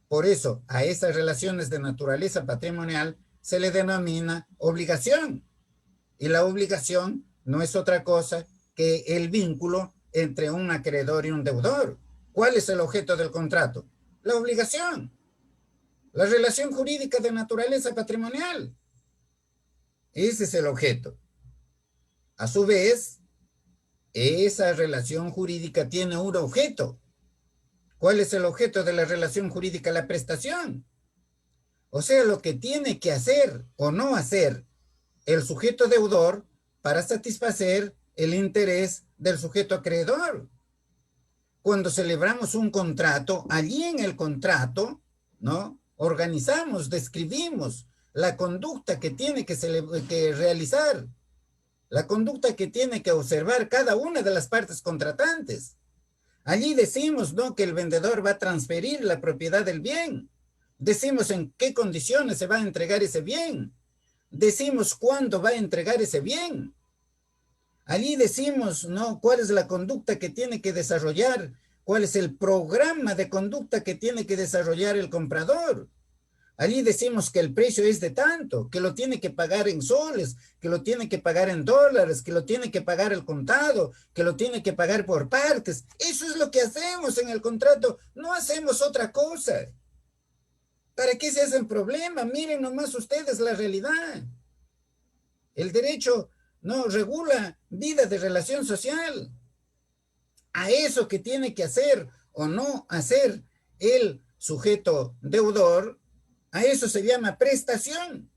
Por eso, a esas relaciones de naturaleza patrimonial se le denomina obligación. Y la obligación no es otra cosa que el vínculo entre un acreedor y un deudor. ¿Cuál es el objeto del contrato? La obligación. La relación jurídica de naturaleza patrimonial. Ese es el objeto. A su vez, esa relación jurídica tiene un objeto. ¿Cuál es el objeto de la relación jurídica? La prestación. O sea, lo que tiene que hacer o no hacer el sujeto deudor para satisfacer el interés del sujeto acreedor. Cuando celebramos un contrato, allí en el contrato, ¿no? Organizamos, describimos la conducta que tiene que realizar, la conducta que tiene que observar cada una de las partes contratantes. Allí decimos, ¿no?, que el vendedor va a transferir la propiedad del bien. Decimos en qué condiciones se va a entregar ese bien. Decimos cuándo va a entregar ese bien. Allí decimos, ¿no?, cuál es la conducta que tiene que desarrollar, cuál es el programa de conducta que tiene que desarrollar el comprador. Allí decimos que el precio es de tanto, que lo tiene que pagar en soles, que lo tiene que pagar en dólares, que lo tiene que pagar al contado, que lo tiene que pagar por partes. Eso es lo que hacemos en el contrato, no hacemos otra cosa. ¿Para qué se hacen problema? Miren nomás ustedes la realidad. El derecho no regula vida de relación social. A eso que tiene que hacer o no hacer el sujeto deudor, a eso se llama prestación.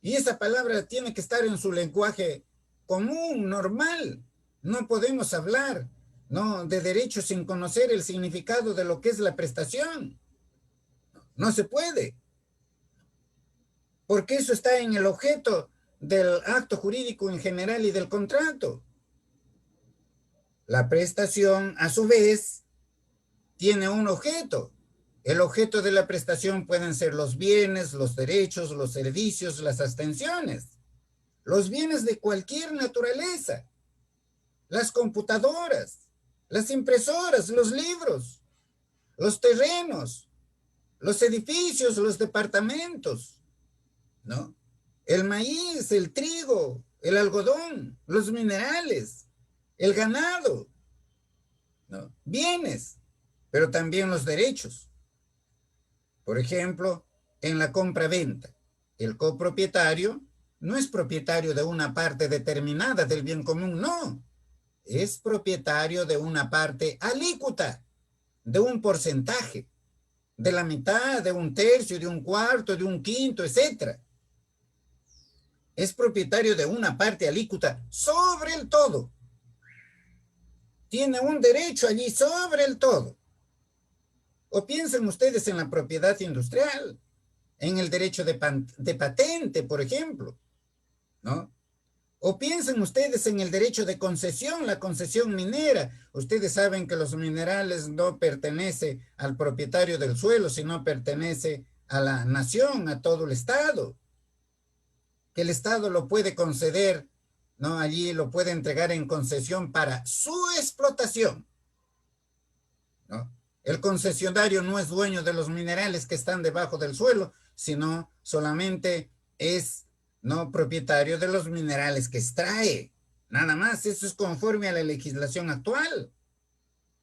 Y esa palabra tiene que estar en su lenguaje común, normal. No podemos hablar, ¿no?, de derecho sin conocer el significado de lo que es la prestación. No se puede, porque eso está en el objeto del acto jurídico en general y del contrato. La prestación, a su vez, tiene un objeto. El objeto de la prestación pueden ser los bienes, los derechos, los servicios, las abstenciones. Los bienes de cualquier naturaleza. Las computadoras, las impresoras, los libros, los terrenos, los edificios, los departamentos, ¿no? El maíz, el trigo, el algodón, los minerales, el ganado, ¿no? Bienes, pero también los derechos. Por ejemplo, en la compra-venta, el copropietario no es propietario de una parte determinada del bien común, no. Es propietario de una parte alícuota, de un porcentaje, de la mitad, de un tercio, de un cuarto, de un quinto, etcétera. Es propietario de una parte alícuota sobre el todo. Tiene un derecho allí sobre el todo. O piensen ustedes en la propiedad industrial, en el derecho de patente, por ejemplo, ¿no? O piensen ustedes en el derecho de concesión, la concesión minera. Ustedes saben que los minerales no pertenecen al propietario del suelo, sino pertenece a la nación, a todo el Estado. Que el Estado lo puede conceder, ¿no? Allí lo puede entregar en concesión para su explotación, ¿no? El concesionario no es dueño de los minerales que están debajo del suelo, sino solamente es, no, propietario de los minerales que extrae. Nada más, eso es conforme a la legislación actual.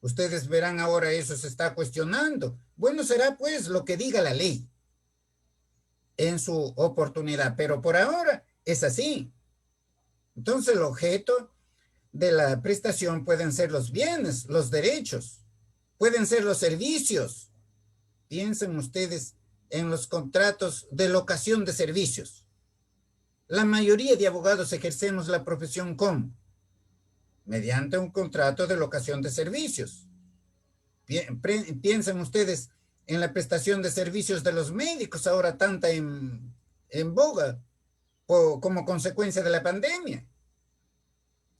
Ustedes verán ahora eso se está cuestionando. Bueno, será pues lo que diga la ley en su oportunidad, pero por ahora es así. Entonces el objeto de la prestación pueden ser los bienes, los derechos, pueden ser los servicios. Piensen ustedes en los contratos de locación de servicios. La mayoría de abogados ejercemos la profesión ¿cómo? Mediante un contrato de locación de servicios. Piensen ustedes en la prestación de servicios de los médicos, ahora tanta en boga como consecuencia de la pandemia.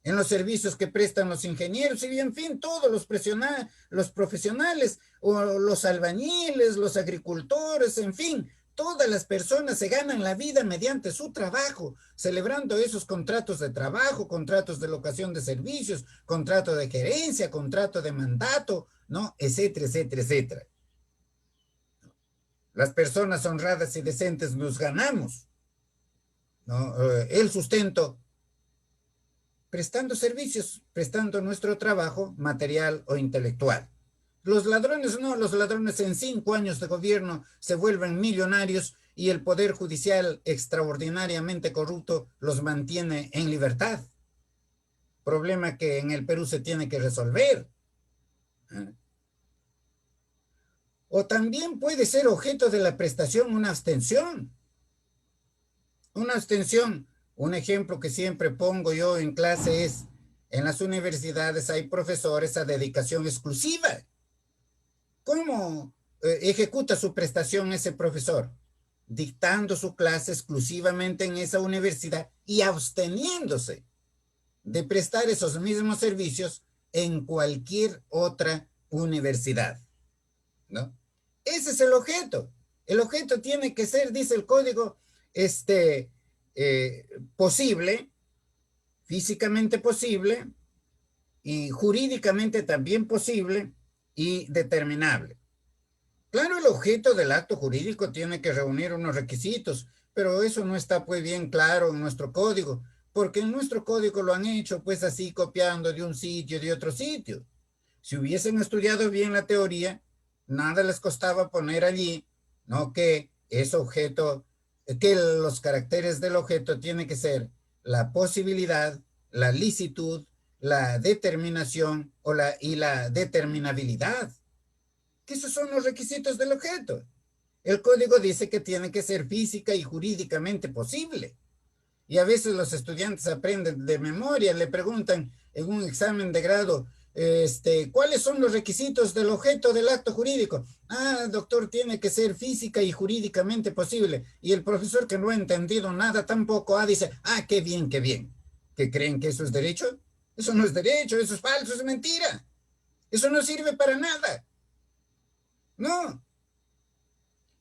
En los servicios que prestan los ingenieros y en fin, todos los profesionales o los albañiles, los agricultores, en fin, todas las personas se ganan la vida mediante su trabajo, celebrando esos contratos de trabajo, contratos de locación de servicios, contrato de gerencia, contrato de mandato, ¿no? Etcétera, etcétera, etcétera. Las personas honradas y decentes nos ganamos, ¿no? El sustento prestando servicios, prestando nuestro trabajo material o intelectual. Los ladrones no, los ladrones en 5 años de gobierno se vuelven millonarios y el poder judicial extraordinariamente corrupto los mantiene en libertad. Problema que en el Perú se tiene que resolver. O también puede ser objeto de la prestación una abstención. Una abstención. Un ejemplo que siempre pongo yo en clase es, en las universidades hay profesores a dedicación exclusiva. ¿Cómo ejecuta su prestación ese profesor? Dictando su clase exclusivamente en esa universidad y absteniéndose de prestar esos mismos servicios en cualquier otra universidad, ¿no? Ese es el objeto. El objeto tiene que ser, dice el código, posible, físicamente posible y jurídicamente también posible y determinable. Claro, el objeto del acto jurídico tiene que reunir unos requisitos, pero eso no está pues bien claro en nuestro código, porque en nuestro código lo han hecho pues así copiando de un sitio, de otro sitio. Si hubiesen estudiado bien la teoría, nada les costaba poner allí, ¿no? Que ese objeto, que los caracteres del objeto tienen que ser la posibilidad, la licitud, la determinación y la determinabilidad, que esos son los requisitos del objeto. El código dice que tiene que ser física y jurídicamente posible. Y a veces los estudiantes aprenden de memoria, le preguntan en un examen de grado, ¿cuáles son los requisitos del objeto del acto jurídico? Ah, doctor, tiene que ser física y jurídicamente posible. Y el profesor que no ha entendido nada tampoco, dice, qué bien, qué bien. ¿Que creen que eso es derecho? Eso no es derecho, eso es falso, es mentira. Eso no sirve para nada. No.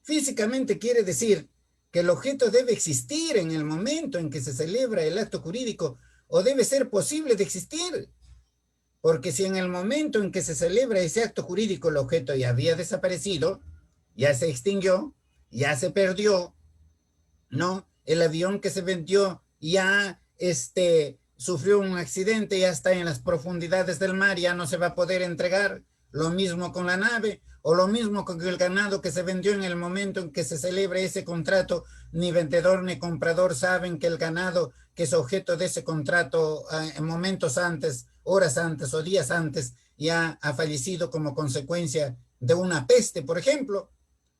Físicamente quiere decir que el objeto debe existir en el momento en que se celebra el acto jurídico o debe ser posible de existir. Porque si en el momento en que se celebra ese acto jurídico el objeto ya había desaparecido, ya se extinguió, ya se perdió, ¿no? El avión que se vendió ya sufrió un accidente, ya está en las profundidades del mar, ya no se va a poder entregar. Lo mismo con la nave, o lo mismo con el ganado que se vendió en el momento en que se celebre ese contrato. Ni vendedor ni comprador saben que el ganado que es objeto de ese contrato en momentos antes, horas antes o días antes, ya ha fallecido como consecuencia de una peste, por ejemplo,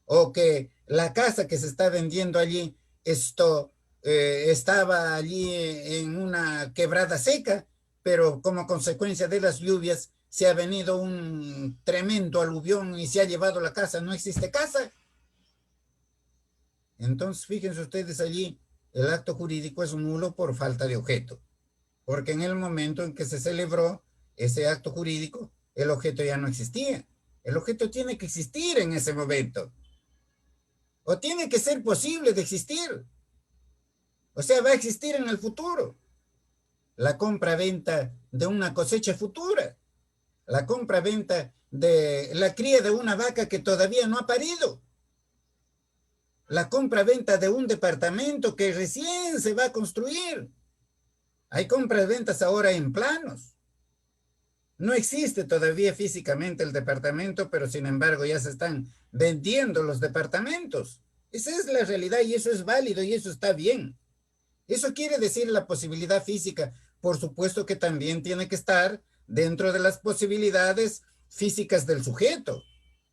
o que la casa que se está vendiendo allí estaba allí en una quebrada seca, pero como consecuencia de las lluvias se ha venido un tremendo aluvión y se ha llevado la casa, no existe casa. Entonces, fíjense ustedes allí, el acto jurídico es nulo por falta de objeto, porque en el momento en que se celebró ese acto jurídico, el objeto ya no existía. El objeto tiene que existir en ese momento, o tiene que ser posible de existir. O sea, va a existir en el futuro. La compra-venta de una cosecha futura. La compra-venta de la cría de una vaca que todavía no ha parido. La compra-venta de un departamento que recién se va a construir. Hay compras-ventas ahora en planos. No existe todavía físicamente el departamento, pero sin embargo ya se están vendiendo los departamentos. Esa es la realidad y eso es válido y eso está bien. Eso quiere decir la posibilidad física. Por supuesto que también tiene que estar dentro de las posibilidades físicas del sujeto.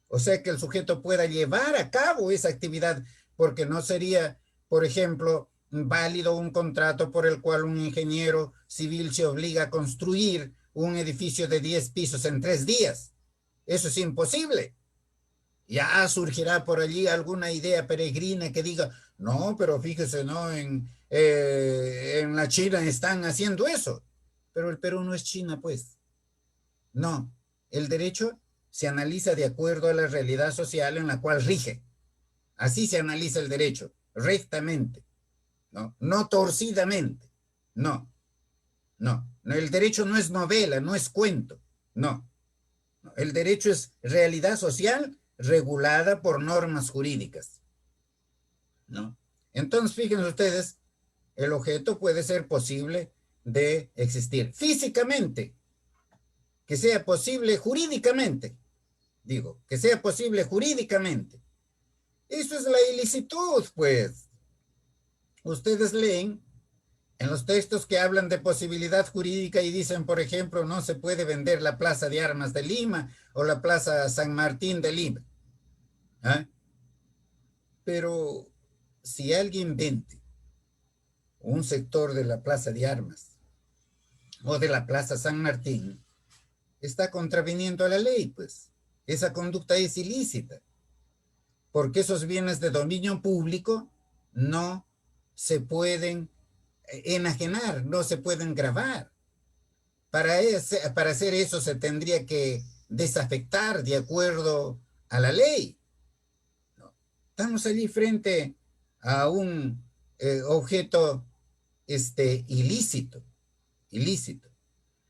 O sea, que el sujeto pueda llevar a cabo esa actividad, porque no sería, por ejemplo, válido un contrato por el cual un ingeniero civil se obliga a construir un edificio de 10 pisos en 3 días. Eso es imposible. Ya surgirá por allí alguna idea peregrina que diga, no, pero fíjese, ¿no? En la China están haciendo eso. Pero el Perú no es China, pues. No, el derecho se analiza de acuerdo a la realidad social en la cual rige. Así se analiza el derecho, rectamente, ¿no? No torcidamente. No, no. El derecho no es novela, no es cuento. No. El derecho es realidad social regulada por normas jurídicas, ¿no? Entonces, fíjense ustedes, el objeto puede ser posible de existir físicamente, que sea posible jurídicamente, digo, que sea posible jurídicamente. Eso es la ilicitud, pues. Ustedes leen en los textos que hablan de posibilidad jurídica y dicen, por ejemplo, no se puede vender la Plaza de Armas de Lima o la Plaza San Martín de Lima. ¿Ah? Pero si alguien vende un sector de la Plaza de Armas o de la Plaza San Martín, está contraviniendo a la ley, pues. Esa conducta es ilícita, porque esos bienes de dominio público no se pueden enajenar, no se pueden gravar. Para hacer eso se tendría que desafectar de acuerdo a la ley. ¿No? Estamos allí frente a un objeto ilícito, ilícito.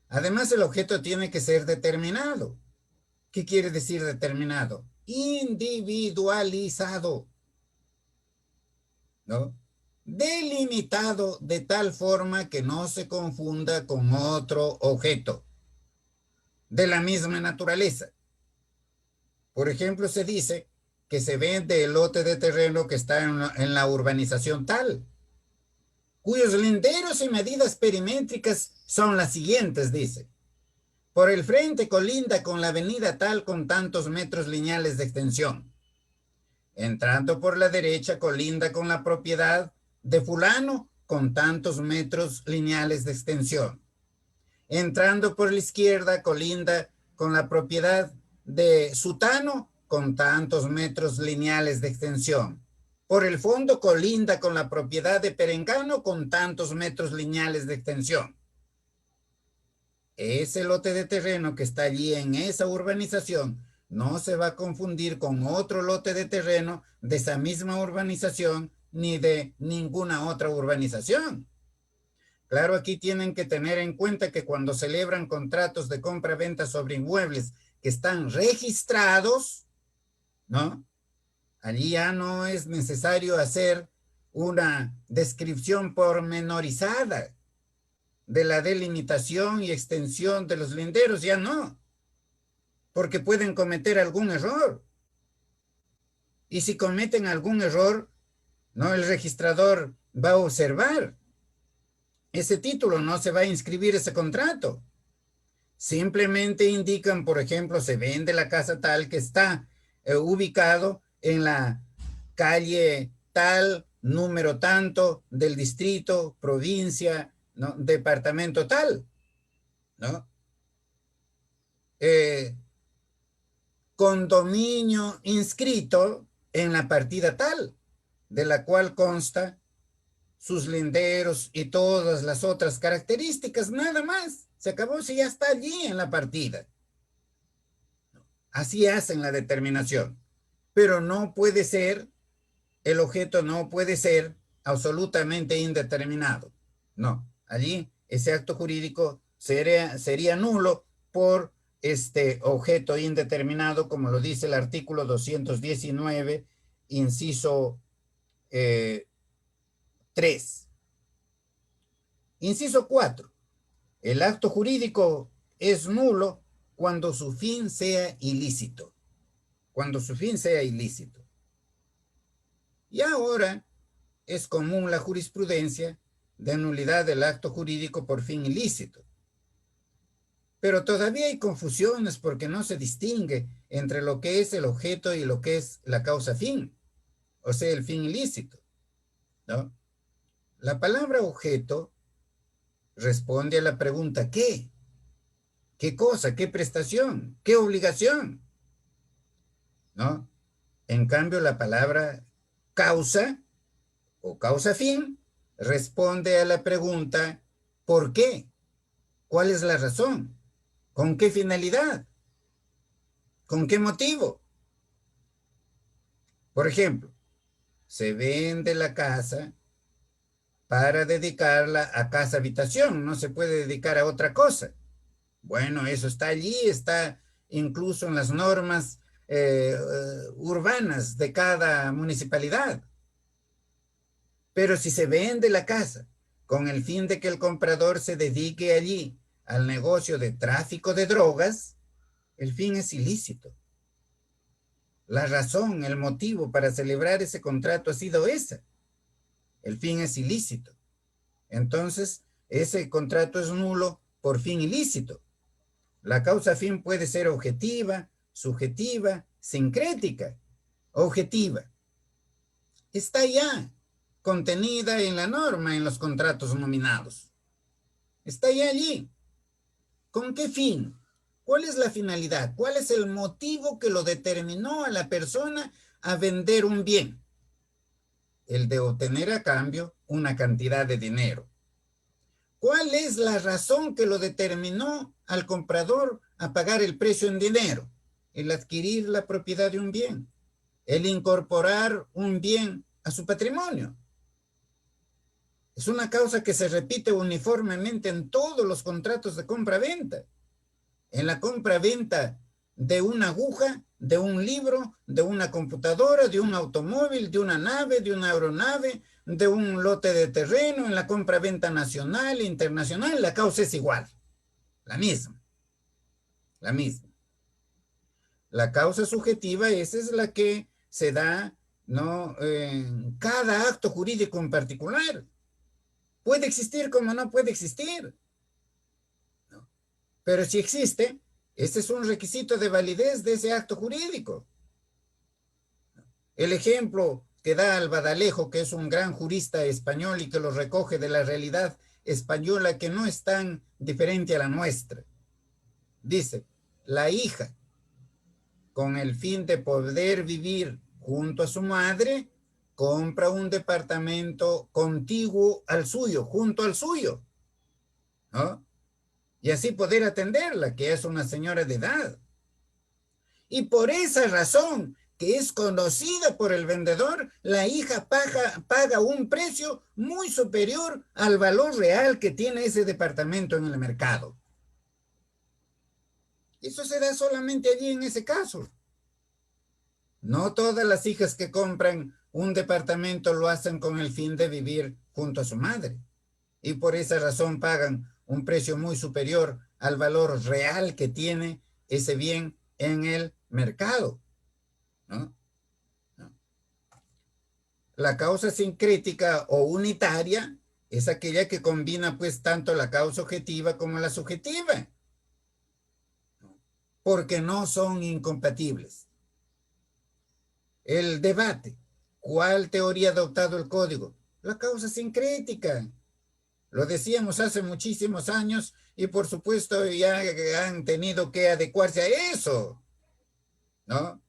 Además, el objeto tiene que ser determinado. ¿Qué quiere decir determinado? Individualizado, ¿no? Delimitado de tal forma que no se confunda con otro objeto de la misma naturaleza. Por ejemplo, se dice que se vende el lote de terreno que está en la urbanización tal, cuyos linderos y medidas perimétricas son las siguientes, dice. Por el frente colinda con la avenida tal con tantos metros lineales de extensión. Entrando por la derecha colinda con la propiedad de fulano con tantos metros lineales de extensión. Entrando por la izquierda colinda con la propiedad de sutano con tantos metros lineales de extensión. Por el fondo colinda con la propiedad de perengano con tantos metros lineales de extensión. Ese lote de terreno que está allí en esa urbanización no se va a confundir con otro lote de terreno de esa misma urbanización ni de ninguna otra urbanización. Claro, aquí tienen que tener en cuenta que cuando celebran contratos de compra-venta sobre inmuebles que están registrados, ¿no? Allí ya no es necesario hacer una descripción pormenorizada de la delimitación y extensión de los linderos, ya no, porque pueden cometer algún error. Y si cometen algún error, no, el registrador va a observar ese título, no se va a inscribir ese contrato. Simplemente indican, por ejemplo, se vende la casa tal que está ubicado en la calle tal, número tanto, del distrito, provincia, ¿no? Departamento tal, ¿no? Condominio inscrito en la partida tal, de la cual consta sus linderos y todas las otras características, nada más. Se acabó si ya está allí en la partida. Así hacen la determinación. Pero no puede ser, el objeto no puede ser absolutamente indeterminado. No, allí ese acto jurídico sería nulo por este objeto indeterminado, como lo dice el artículo 219, inciso 3. Inciso 4. El acto jurídico es nulo cuando su fin sea ilícito. Cuando su fin sea ilícito. Y ahora es común la jurisprudencia de nulidad del acto jurídico por fin ilícito. Pero todavía hay confusiones porque no se distingue entre lo que es el objeto y lo que es la causa fin, o sea, el fin ilícito, ¿no? La palabra objeto responde a la pregunta ¿qué? ¿Qué cosa? ¿Qué prestación? ¿Qué obligación? ¿No? En cambio, la palabra causa o causa fin responde a la pregunta ¿por qué? ¿Cuál es la razón? ¿Con qué finalidad? ¿Con qué motivo? Por ejemplo, se vende la casa para dedicarla a casa habitación, no se puede dedicar a otra cosa. Bueno, eso está allí, está incluso en las normas urbanas de cada municipalidad. Pero si se vende la casa con el fin de que el comprador se dedique allí al negocio de tráfico de drogas, el fin es ilícito. La razón, el motivo para celebrar ese contrato ha sido esa. El fin es ilícito. Entonces, ese contrato es nulo por fin ilícito. La causa fin puede ser objetiva, subjetiva, sincrética. Objetiva. Está ya contenida en la norma en los contratos nominados. Está ya allí. ¿Con qué fin? ¿Cuál es la finalidad? ¿Cuál es el motivo que lo determinó a la persona a vender un bien? El de obtener a cambio una cantidad de dinero. ¿Cuál es la razón que lo determinó al comprador a pagar el precio en dinero? El adquirir la propiedad de un bien, el incorporar un bien a su patrimonio. Es una causa que se repite uniformemente en todos los contratos de compra-venta. En la compra-venta de una aguja, de un libro, de una computadora, de un automóvil, de una nave, de una aeronave, de un lote de terreno, en la compra-venta nacional e internacional, la causa es igual, la misma, la misma. La causa subjetiva, esa es la que se da, ¿no?, en cada acto jurídico en particular. Puede existir como no puede existir, ¿no? Pero si existe, este es un requisito de validez de ese acto jurídico. El ejemplo que da Albadalejo, que es un gran jurista español y que lo recoge de la realidad española que no es tan diferente a la nuestra. Dice, la hija, con el fin de poder vivir junto a su madre, compra un departamento contiguo al suyo, junto al suyo, ¿no? Y así poder atenderla, que es una señora de edad. Y por esa razón, que es conocida por el vendedor, la hija paga un precio muy superior al valor real que tiene ese departamento en el mercado. Eso se da solamente allí en ese caso. No todas las hijas que compran un departamento lo hacen con el fin de vivir junto a su madre. Y por esa razón pagan un precio muy superior al valor real que tiene ese bien en el mercado, ¿no? La causa sincrética o unitaria es aquella que combina pues tanto la causa objetiva como la subjetiva, porque no son incompatibles. El debate, ¿cuál teoría ha adoptado el código? La causa sincrética. Lo decíamos hace muchísimos años y por supuesto ya han tenido que adecuarse a eso, ¿no?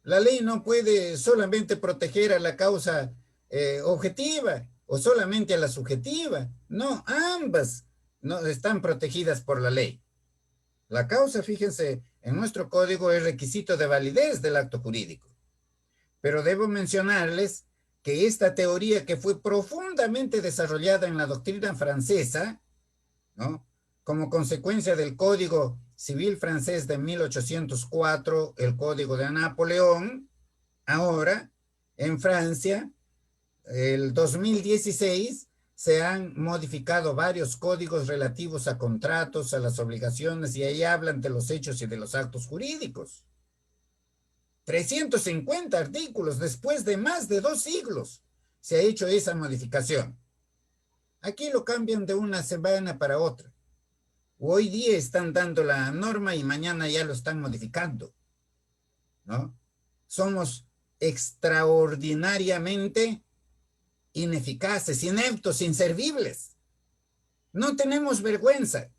La ley no puede solamente proteger a la causa objetiva o solamente a la subjetiva. No, ambas no están protegidas por la ley. La causa, fíjense, en nuestro código es requisito de validez del acto jurídico. Pero debo mencionarles que esta teoría que fue profundamente desarrollada en la doctrina francesa, ¿no?, como consecuencia del Código Civil francés de 1804, el Código de Napoleón, ahora en Francia, el 2016, se han modificado varios códigos relativos a contratos, a las obligaciones, y ahí hablan de los hechos y de los actos jurídicos. 350 artículos después de más de 2 siglos se ha hecho esa modificación. Aquí lo cambian de una semana para otra. Hoy día están dando la norma y mañana ya lo están modificando, ¿no? Somos extraordinariamente ineficaces, ineptos, inservibles. No tenemos vergüenza.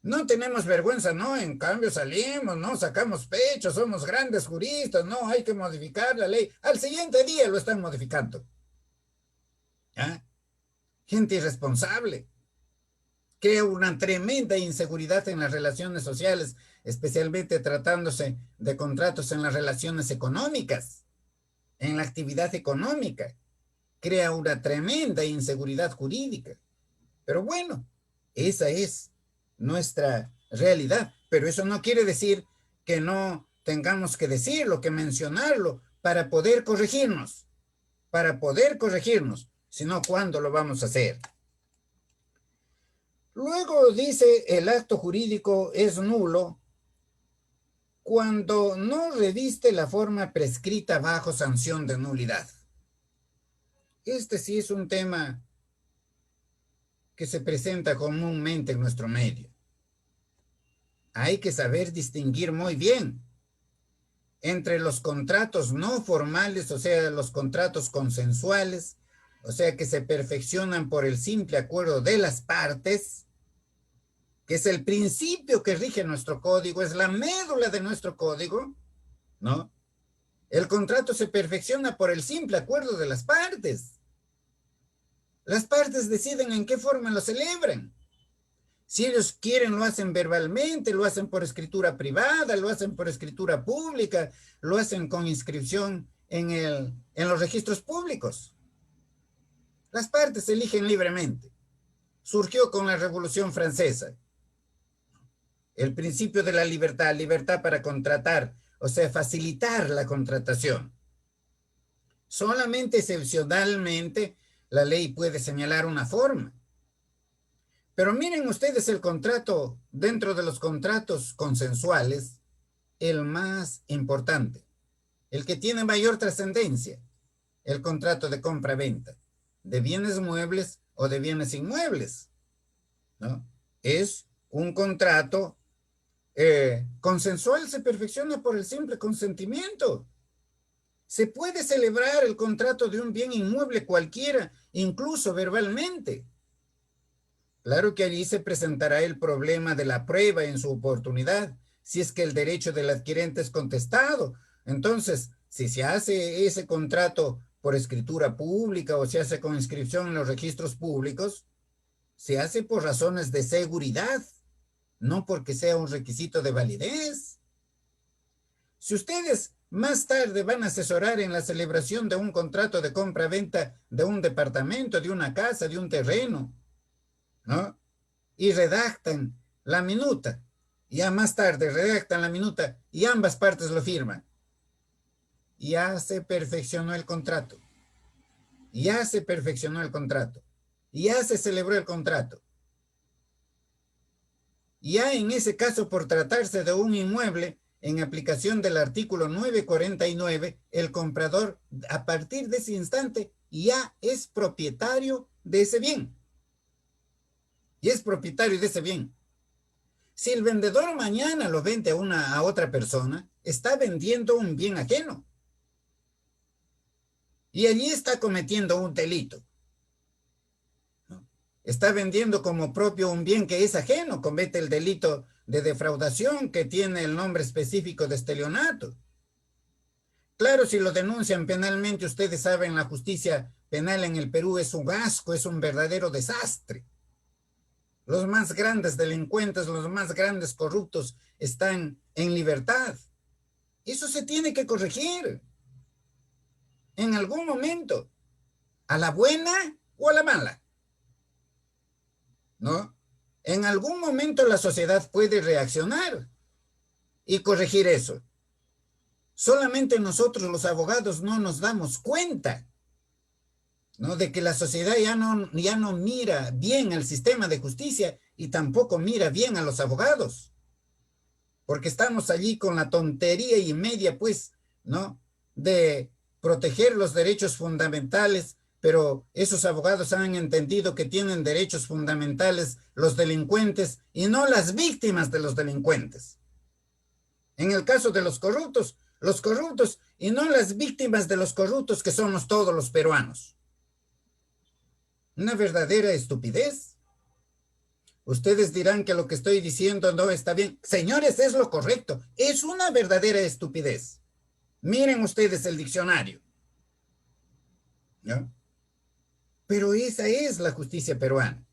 No tenemos vergüenza, no, en cambio salimos, no, sacamos pecho, somos grandes juristas, no, hay que modificar la ley. Al siguiente día lo están modificando. ¿Ah? Gente irresponsable. Crea una tremenda inseguridad en las relaciones sociales, especialmente tratándose de contratos en las relaciones económicas, en la actividad económica. Crea una tremenda inseguridad jurídica. Pero bueno, esa es nuestra realidad, pero eso no quiere decir que no tengamos que decirlo, que mencionarlo para poder corregirnos, sino cuándo lo vamos a hacer. Luego dice, el acto jurídico es nulo cuando no reviste la forma prescrita bajo sanción de nulidad. Este sí es un tema que se presenta comúnmente en nuestro medio. Hay que saber distinguir muy bien entre los contratos no formales, o sea, los contratos consensuales, o sea, que se perfeccionan por el simple acuerdo de las partes, que es el principio que rige nuestro código, es la médula de nuestro código, ¿no? El contrato se perfecciona por el simple acuerdo de las partes. Las partes deciden en qué forma lo celebran. Si ellos quieren, lo hacen verbalmente, lo hacen por escritura privada, lo hacen por escritura pública, lo hacen con inscripción en los registros públicos. Las partes eligen libremente. Surgió con la Revolución Francesa el principio de la libertad, libertad para contratar, o sea, facilitar la contratación. Solamente excepcionalmente la ley puede señalar una forma. Pero miren ustedes el contrato, dentro de los contratos consensuales, el más importante, el que tiene mayor trascendencia, el contrato de compra-venta, de bienes muebles o de bienes inmuebles, ¿no? Es un contrato consensual, se perfecciona por el simple consentimiento. Se puede celebrar el contrato de un bien inmueble cualquiera, incluso verbalmente. Claro que allí se presentará el problema de la prueba en su oportunidad, si es que el derecho del adquirente es contestado. Entonces, si se hace ese contrato por escritura pública o se hace con inscripción en los registros públicos, se hace por razones de seguridad, no porque sea un requisito de validez. Si ustedes más tarde van a asesorar en la celebración de un contrato de compra-venta de un departamento, de una casa, de un terreno, ¿no? Y redactan la minuta, ya más tarde redactan la minuta y ambas partes lo firman. Ya se perfeccionó el contrato. Ya se perfeccionó el contrato. Ya se celebró el contrato. Ya en ese caso, por tratarse de un inmueble, en aplicación del artículo 949, el comprador, a partir de ese instante, ya es propietario de ese bien. Y es propietario de ese bien. Si el vendedor mañana lo vende a otra persona, está vendiendo un bien ajeno. Y allí está cometiendo un delito, ¿no? Está vendiendo como propio un bien que es ajeno, comete el delito de defraudación que tiene el nombre específico de estelionato. Claro, si lo denuncian penalmente, ustedes saben, la justicia penal en el Perú es un asco, es un verdadero desastre. Los más grandes delincuentes, los más grandes corruptos están en libertad. Eso se tiene que corregir en algún momento, a la buena o a la mala, ¿no? En algún momento la sociedad puede reaccionar y corregir eso. Solamente nosotros los abogados no nos damos cuenta, ¿no? De que la sociedad ya no mira bien al sistema de justicia y tampoco mira bien a los abogados, porque estamos allí con la tontería y media, pues, ¿no? De proteger los derechos fundamentales, pero esos abogados han entendido que tienen derechos fundamentales los delincuentes y no las víctimas de los delincuentes. En el caso de los corruptos y no las víctimas de los corruptos que somos todos los peruanos. Una verdadera estupidez. Ustedes dirán que lo que estoy diciendo no está bien. Señores, es lo correcto. Es una verdadera estupidez. Miren ustedes el diccionario, ¿no? Pero esa es la justicia peruana.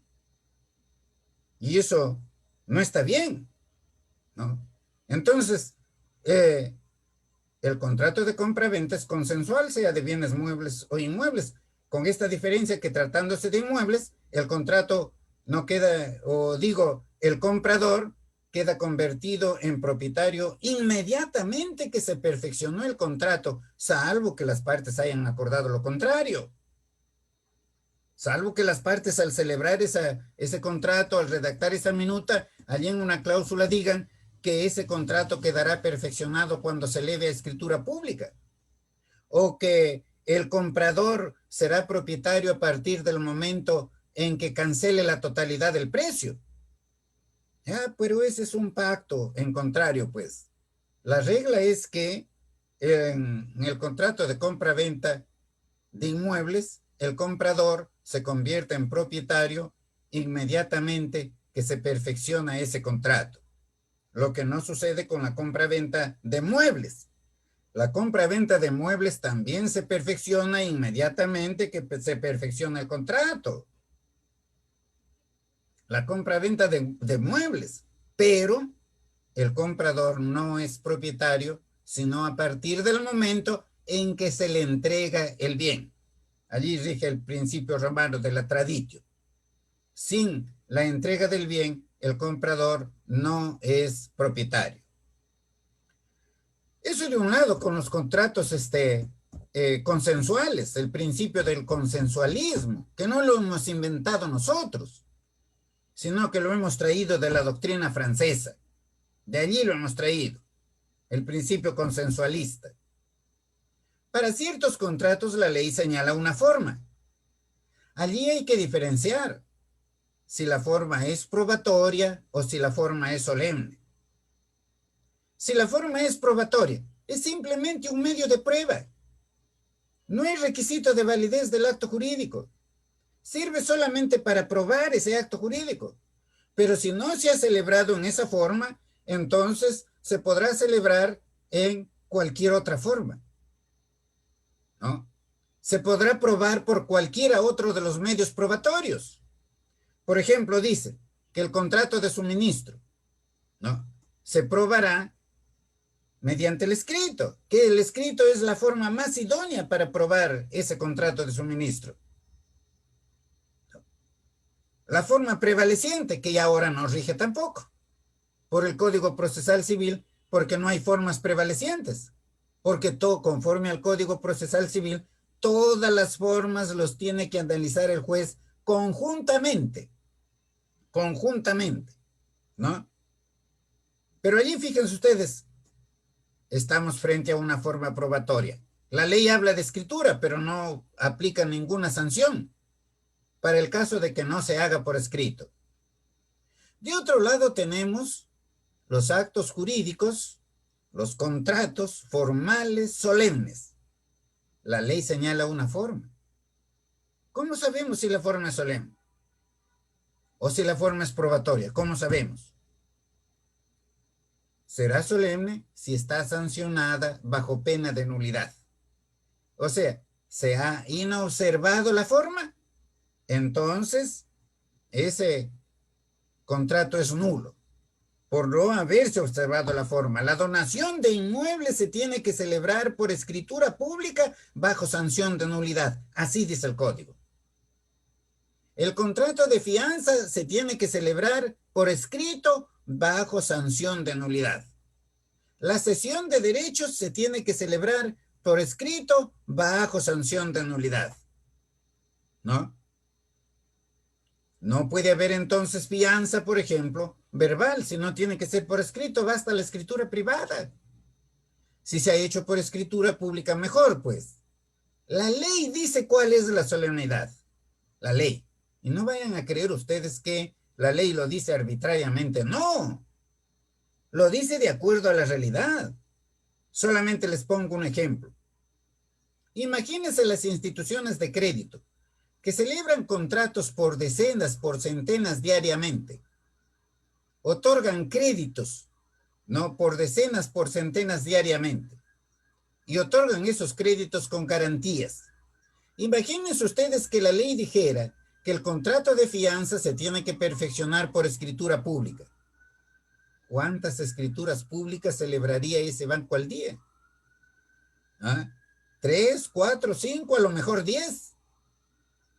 Y eso no está bien, ¿no? Entonces, el contrato de compra-venta es consensual, sea de bienes muebles o inmuebles, con esta diferencia que tratándose de inmuebles, el contrato no queda, o digo, el comprador queda convertido en propietario inmediatamente que se perfeccionó el contrato, salvo que las partes hayan acordado lo contrario. Salvo que las partes al celebrar ese contrato, al redactar esa minuta, allí en una cláusula digan que ese contrato quedará perfeccionado cuando se eleve a escritura pública, o que el comprador será propietario a partir del momento en que cancele la totalidad del precio. Pero ese es un pacto en contrario, pues. La regla es que en el contrato de compra-venta de inmuebles, el comprador se convierte en propietario inmediatamente que se perfecciona ese contrato, lo que no sucede con la compra-venta de muebles. La compra-venta de muebles también se perfecciona inmediatamente que se perfecciona el contrato. La compra-venta de muebles, pero el comprador no es propietario, sino a partir del momento en que se le entrega el bien. Allí rige el principio romano de la traditio. Sin la entrega del bien, el comprador no es propietario. Eso de un lado con los contratos consensuales, el principio del consensualismo, que no lo hemos inventado nosotros, sino que lo hemos traído de la doctrina francesa. De allí lo hemos traído, el principio consensualista. Para ciertos contratos la ley señala una forma. Allí hay que diferenciar si la forma es probatoria o si la forma es solemne. Si la forma es probatoria, es simplemente un medio de prueba. No hay requisito de validez del acto jurídico. Sirve solamente para probar ese acto jurídico. Pero si no se ha celebrado en esa forma, entonces se podrá celebrar en cualquier otra forma, ¿no? Se podrá probar por cualquiera otro de los medios probatorios. Por ejemplo, dice que el contrato de suministro, ¿no?, se probará mediante el escrito, que el escrito es la forma más idónea para probar ese contrato de suministro. La forma prevaleciente, que ya ahora no rige tampoco por el Código Procesal Civil, porque no hay formas prevalecientes, porque todo, conforme al Código Procesal Civil, todas las formas los tiene que analizar el juez conjuntamente, ¿no? Pero allí, fíjense ustedes, estamos frente a una forma probatoria. La ley habla de escritura, pero no aplica ninguna sanción para el caso de que no se haga por escrito. De otro lado tenemos los actos jurídicos, los contratos formales solemnes. La ley señala una forma. ¿Cómo sabemos si la forma es solemne? ¿O si la forma es probatoria? ¿Cómo sabemos? Será solemne si está sancionada bajo pena de nulidad. O sea, se ha inobservado la forma, entonces ese contrato es nulo por no haberse observado la forma. La donación de inmuebles se tiene que celebrar por escritura pública bajo sanción de nulidad. Así dice el código. El contrato de fianza se tiene que celebrar por escrito bajo sanción de nulidad. La cesión de derechos se tiene que celebrar por escrito bajo sanción de nulidad. ¿No? No puede haber entonces fianza, por ejemplo, verbal, si no tiene que ser por escrito, basta la escritura privada. Si se ha hecho por escritura pública, mejor, pues. La ley dice cuál es la solemnidad. La ley. Y no vayan a creer ustedes que la ley lo dice arbitrariamente. No. Lo dice de acuerdo a la realidad. Solamente les pongo un ejemplo. Imagínense las instituciones de crédito que celebran contratos por decenas, por centenas diariamente. Otorgan créditos, ¿no?, por decenas, por centenas diariamente. Y otorgan esos créditos con garantías. Imagínense ustedes que la ley dijera que el contrato de fianza se tiene que perfeccionar por escritura pública. ¿Cuántas escrituras públicas celebraría ese banco al día? ¿Ah? 3, 4, 5, a lo mejor 10.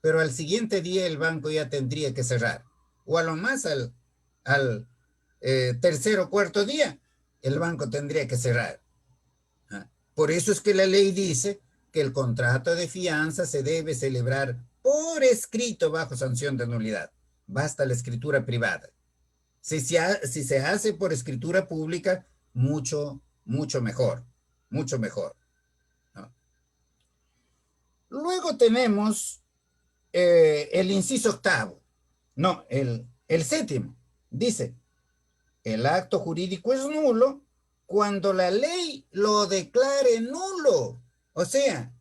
Pero al siguiente día el banco ya tendría que cerrar. O a lo más al tercer o cuarto día, el banco tendría que cerrar. ¿Ah? Por eso es que la ley dice que el contrato de fianza se debe celebrar por escrito bajo sanción de nulidad. Basta la escritura privada. Si se hace por escritura pública, mucho, mucho mejor. Mucho mejor, ¿no? Luego tenemos el inciso octavo. No, el séptimo. Dice, el acto jurídico es nulo cuando la ley lo declare nulo. O sea,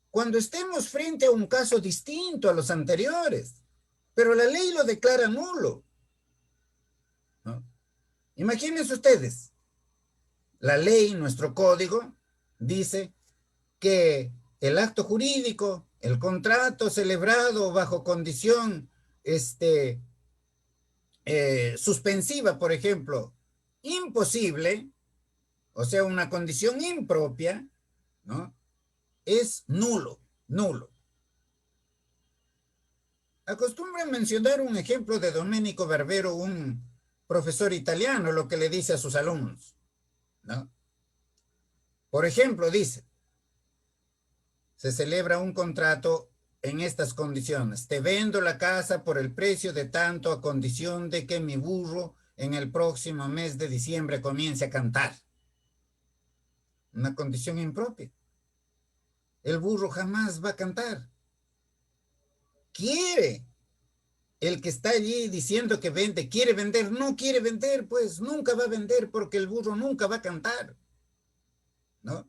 cuando estemos frente a un caso distinto a los anteriores, pero la ley lo declara nulo, ¿no? Imagínense ustedes, la ley, nuestro código, dice que el acto jurídico, el contrato celebrado bajo condición suspensiva, por ejemplo, imposible, o sea, una condición impropia, ¿no? Es nulo, nulo. Acostumbran mencionar un ejemplo de Domenico Barbero, un profesor italiano, lo que le dice a sus alumnos, ¿no? Por ejemplo, dice, se celebra un contrato en estas condiciones. Te vendo la casa por el precio de tanto a condición de que mi burro en el próximo mes de diciembre comience a cantar. Una condición impropia. El burro jamás va a cantar. Quiere. El que está allí diciendo que vende, quiere vender, no quiere vender, pues nunca va a vender porque el burro nunca va a cantar, ¿no?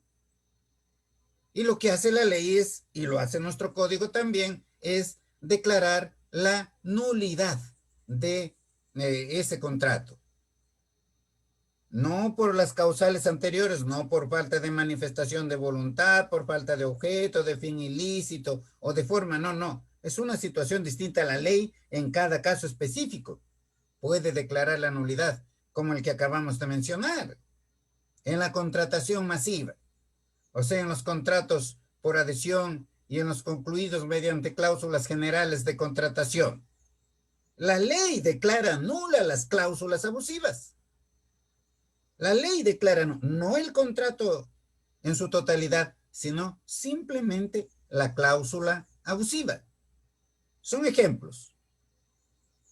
Y lo que hace la ley es, y lo hace nuestro código también, es declarar la nulidad de ese contrato. No por las causales anteriores, no por falta de manifestación de voluntad, por falta de objeto, de fin ilícito o de forma, no, no. Es una situación distinta a la ley en cada caso específico. Puede declarar la nulidad, como el que acabamos de mencionar, en la contratación masiva, o sea, en los contratos por adhesión y en los concluidos mediante cláusulas generales de contratación. La ley declara nula las cláusulas abusivas. La ley declara no el contrato en su totalidad, sino simplemente la cláusula abusiva. Son ejemplos.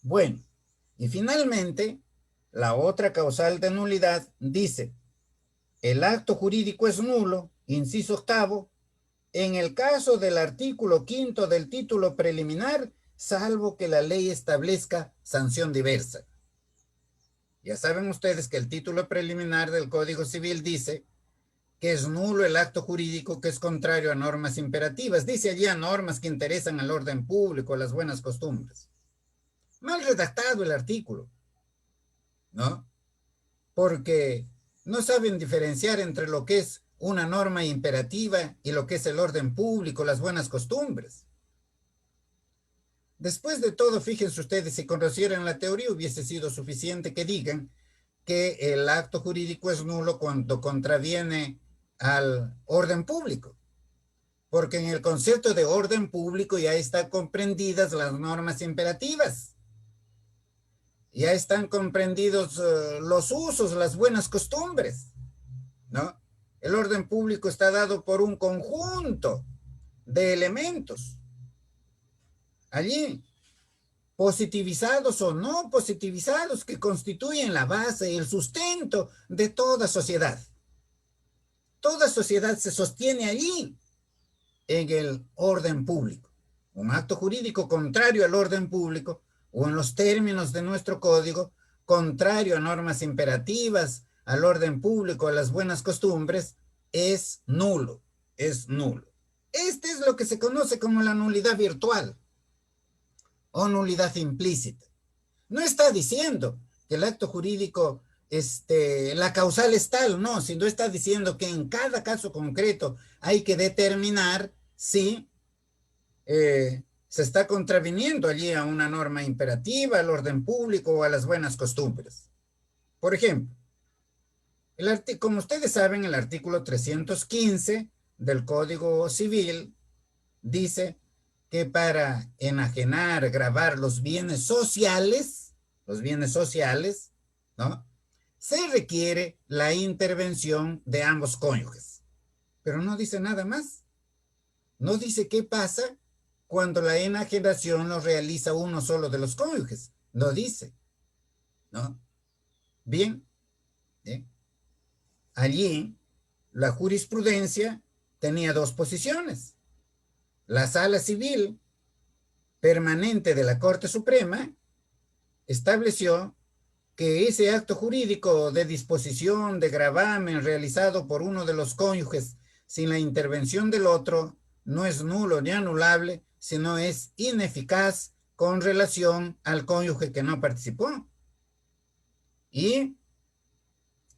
Bueno, y finalmente, la otra causal de nulidad dice, el acto jurídico es nulo, inciso octavo, en el caso del artículo quinto del título preliminar, salvo que la ley establezca sanción diversa. Ya saben ustedes que el título preliminar del Código Civil dice que es nulo el acto jurídico que es contrario a normas imperativas. Dice allí a normas que interesan al orden público, las buenas costumbres. Mal redactado el artículo, ¿no? Porque no saben diferenciar entre lo que es una norma imperativa y lo que es el orden público, las buenas costumbres. Después de todo, fíjense ustedes, si conocieran la teoría hubiese sido suficiente que digan que el acto jurídico es nulo cuando contraviene al orden público, porque en el concepto de orden público ya están comprendidas las normas imperativas, ya están comprendidos los usos, las buenas costumbres, ¿no? El orden público está dado por un conjunto de elementos. Allí, positivizados o no positivizados, que constituyen la base y el sustento de toda sociedad. Toda sociedad se sostiene allí, en el orden público. Un acto jurídico contrario al orden público, o en los términos de nuestro código, contrario a normas imperativas, al orden público, a las buenas costumbres, es nulo, es nulo. Este es lo que se conoce como la nulidad virtual o nulidad implícita. No está diciendo que el acto jurídico, la causal es tal, no, sino está diciendo que en cada caso concreto hay que determinar si se está contraviniendo allí a una norma imperativa, al orden público o a las buenas costumbres. Por ejemplo, como ustedes saben, el artículo 315 del Código Civil dice que para enajenar, gravar los bienes sociales, ¿no? Se requiere la intervención de ambos cónyuges. Pero no dice nada más. No dice qué pasa cuando la enajenación lo realiza uno solo de los cónyuges. No dice, ¿no? Bien, ¿eh? Allí la jurisprudencia tenía dos posiciones. La Sala Civil Permanente de la Corte Suprema estableció que ese acto jurídico de disposición de gravamen realizado por uno de los cónyuges sin la intervención del otro no es nulo ni anulable, sino es ineficaz con relación al cónyuge que no participó. Y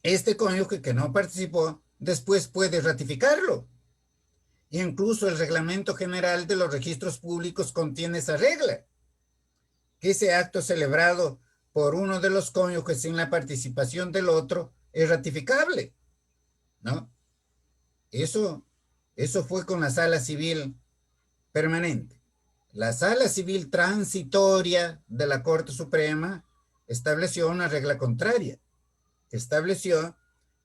este cónyuge que no participó después puede ratificarlo. Incluso el Reglamento General de los Registros Públicos contiene esa regla, que ese acto celebrado por uno de los cónyuges sin la participación del otro es ratificable, ¿no? Eso fue con la Sala Civil Permanente. La Sala Civil Transitoria de la Corte Suprema estableció una regla contraria. Estableció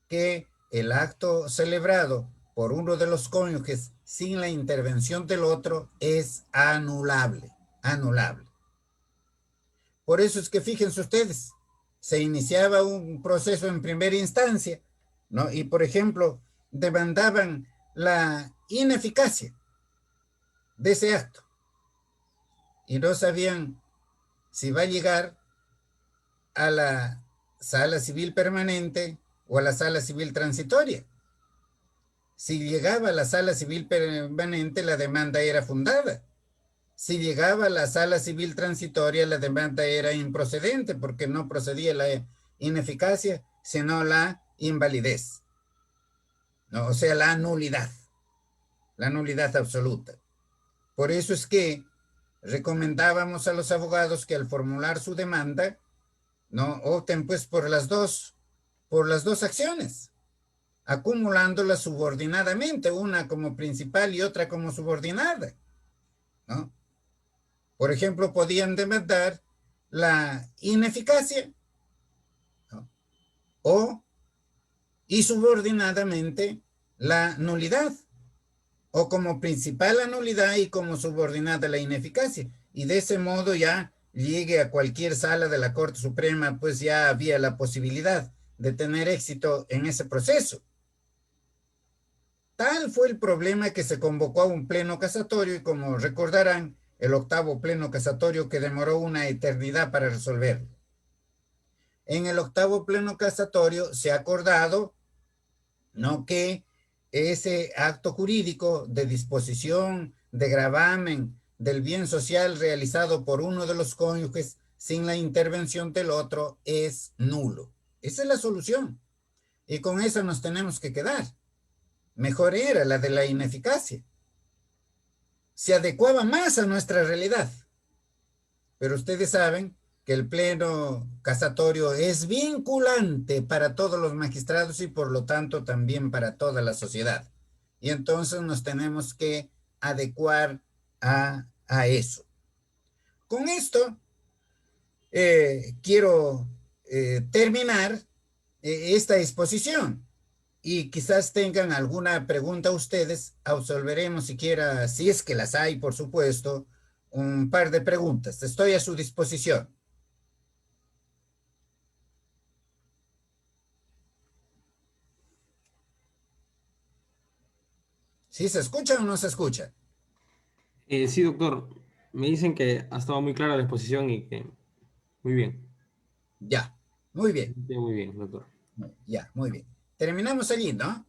que el acto celebrado por uno de los cónyuges sin la intervención del otro es anulable, anulable. Por eso es que fíjense ustedes, se iniciaba un proceso en primera instancia, ¿no? Y por ejemplo, demandaban la ineficacia de ese acto y no sabían si va a llegar a la Sala Civil Permanente o a la Sala Civil Transitoria. Si llegaba a la Sala Civil Permanente, la demanda era fundada. Si llegaba a la Sala Civil Transitoria, la demanda era improcedente porque no procedía la ineficacia, sino la invalidez, ¿no? O sea, la nulidad absoluta. Por eso es que recomendábamos a los abogados que al formular su demanda, ¿no?, opten pues por las dos acciones, acumulándolas subordinadamente, una como principal y otra como subordinada, ¿no? Por ejemplo, podían demandar la ineficacia, ¿no?, y subordinadamente la nulidad, o como principal la nulidad y como subordinada la ineficacia. Y de ese modo ya llegue a cualquier sala de la Corte Suprema, pues ya había la posibilidad de tener éxito en ese proceso. Tal fue el problema que se convocó a un pleno casatorio y, como recordarán, el octavo pleno casatorio que demoró una eternidad para resolverlo. En el octavo pleno casatorio se ha acordado, ¿no?, que ese acto jurídico de disposición, de gravamen del bien social realizado por uno de los cónyuges sin la intervención del otro es nulo. Esa es la solución. Y con eso nos tenemos que quedar. Mejor era la de la ineficacia. Se adecuaba más a nuestra realidad. Pero ustedes saben que el pleno casatorio es vinculante para todos los magistrados y por lo tanto también para toda la sociedad. Y entonces nos tenemos que adecuar a eso. Con esto quiero terminar esta exposición y quizás tengan alguna pregunta ustedes. Absolveremos siquiera, si es que las hay, por supuesto, un par de preguntas. Estoy a su disposición. ¿Sí se escucha o no se escucha? Sí, doctor. Me dicen que ha estado muy clara la exposición y que muy bien. Ya, muy bien. Muy bien, doctor. Ya, muy bien. Terminamos allí, ¿no?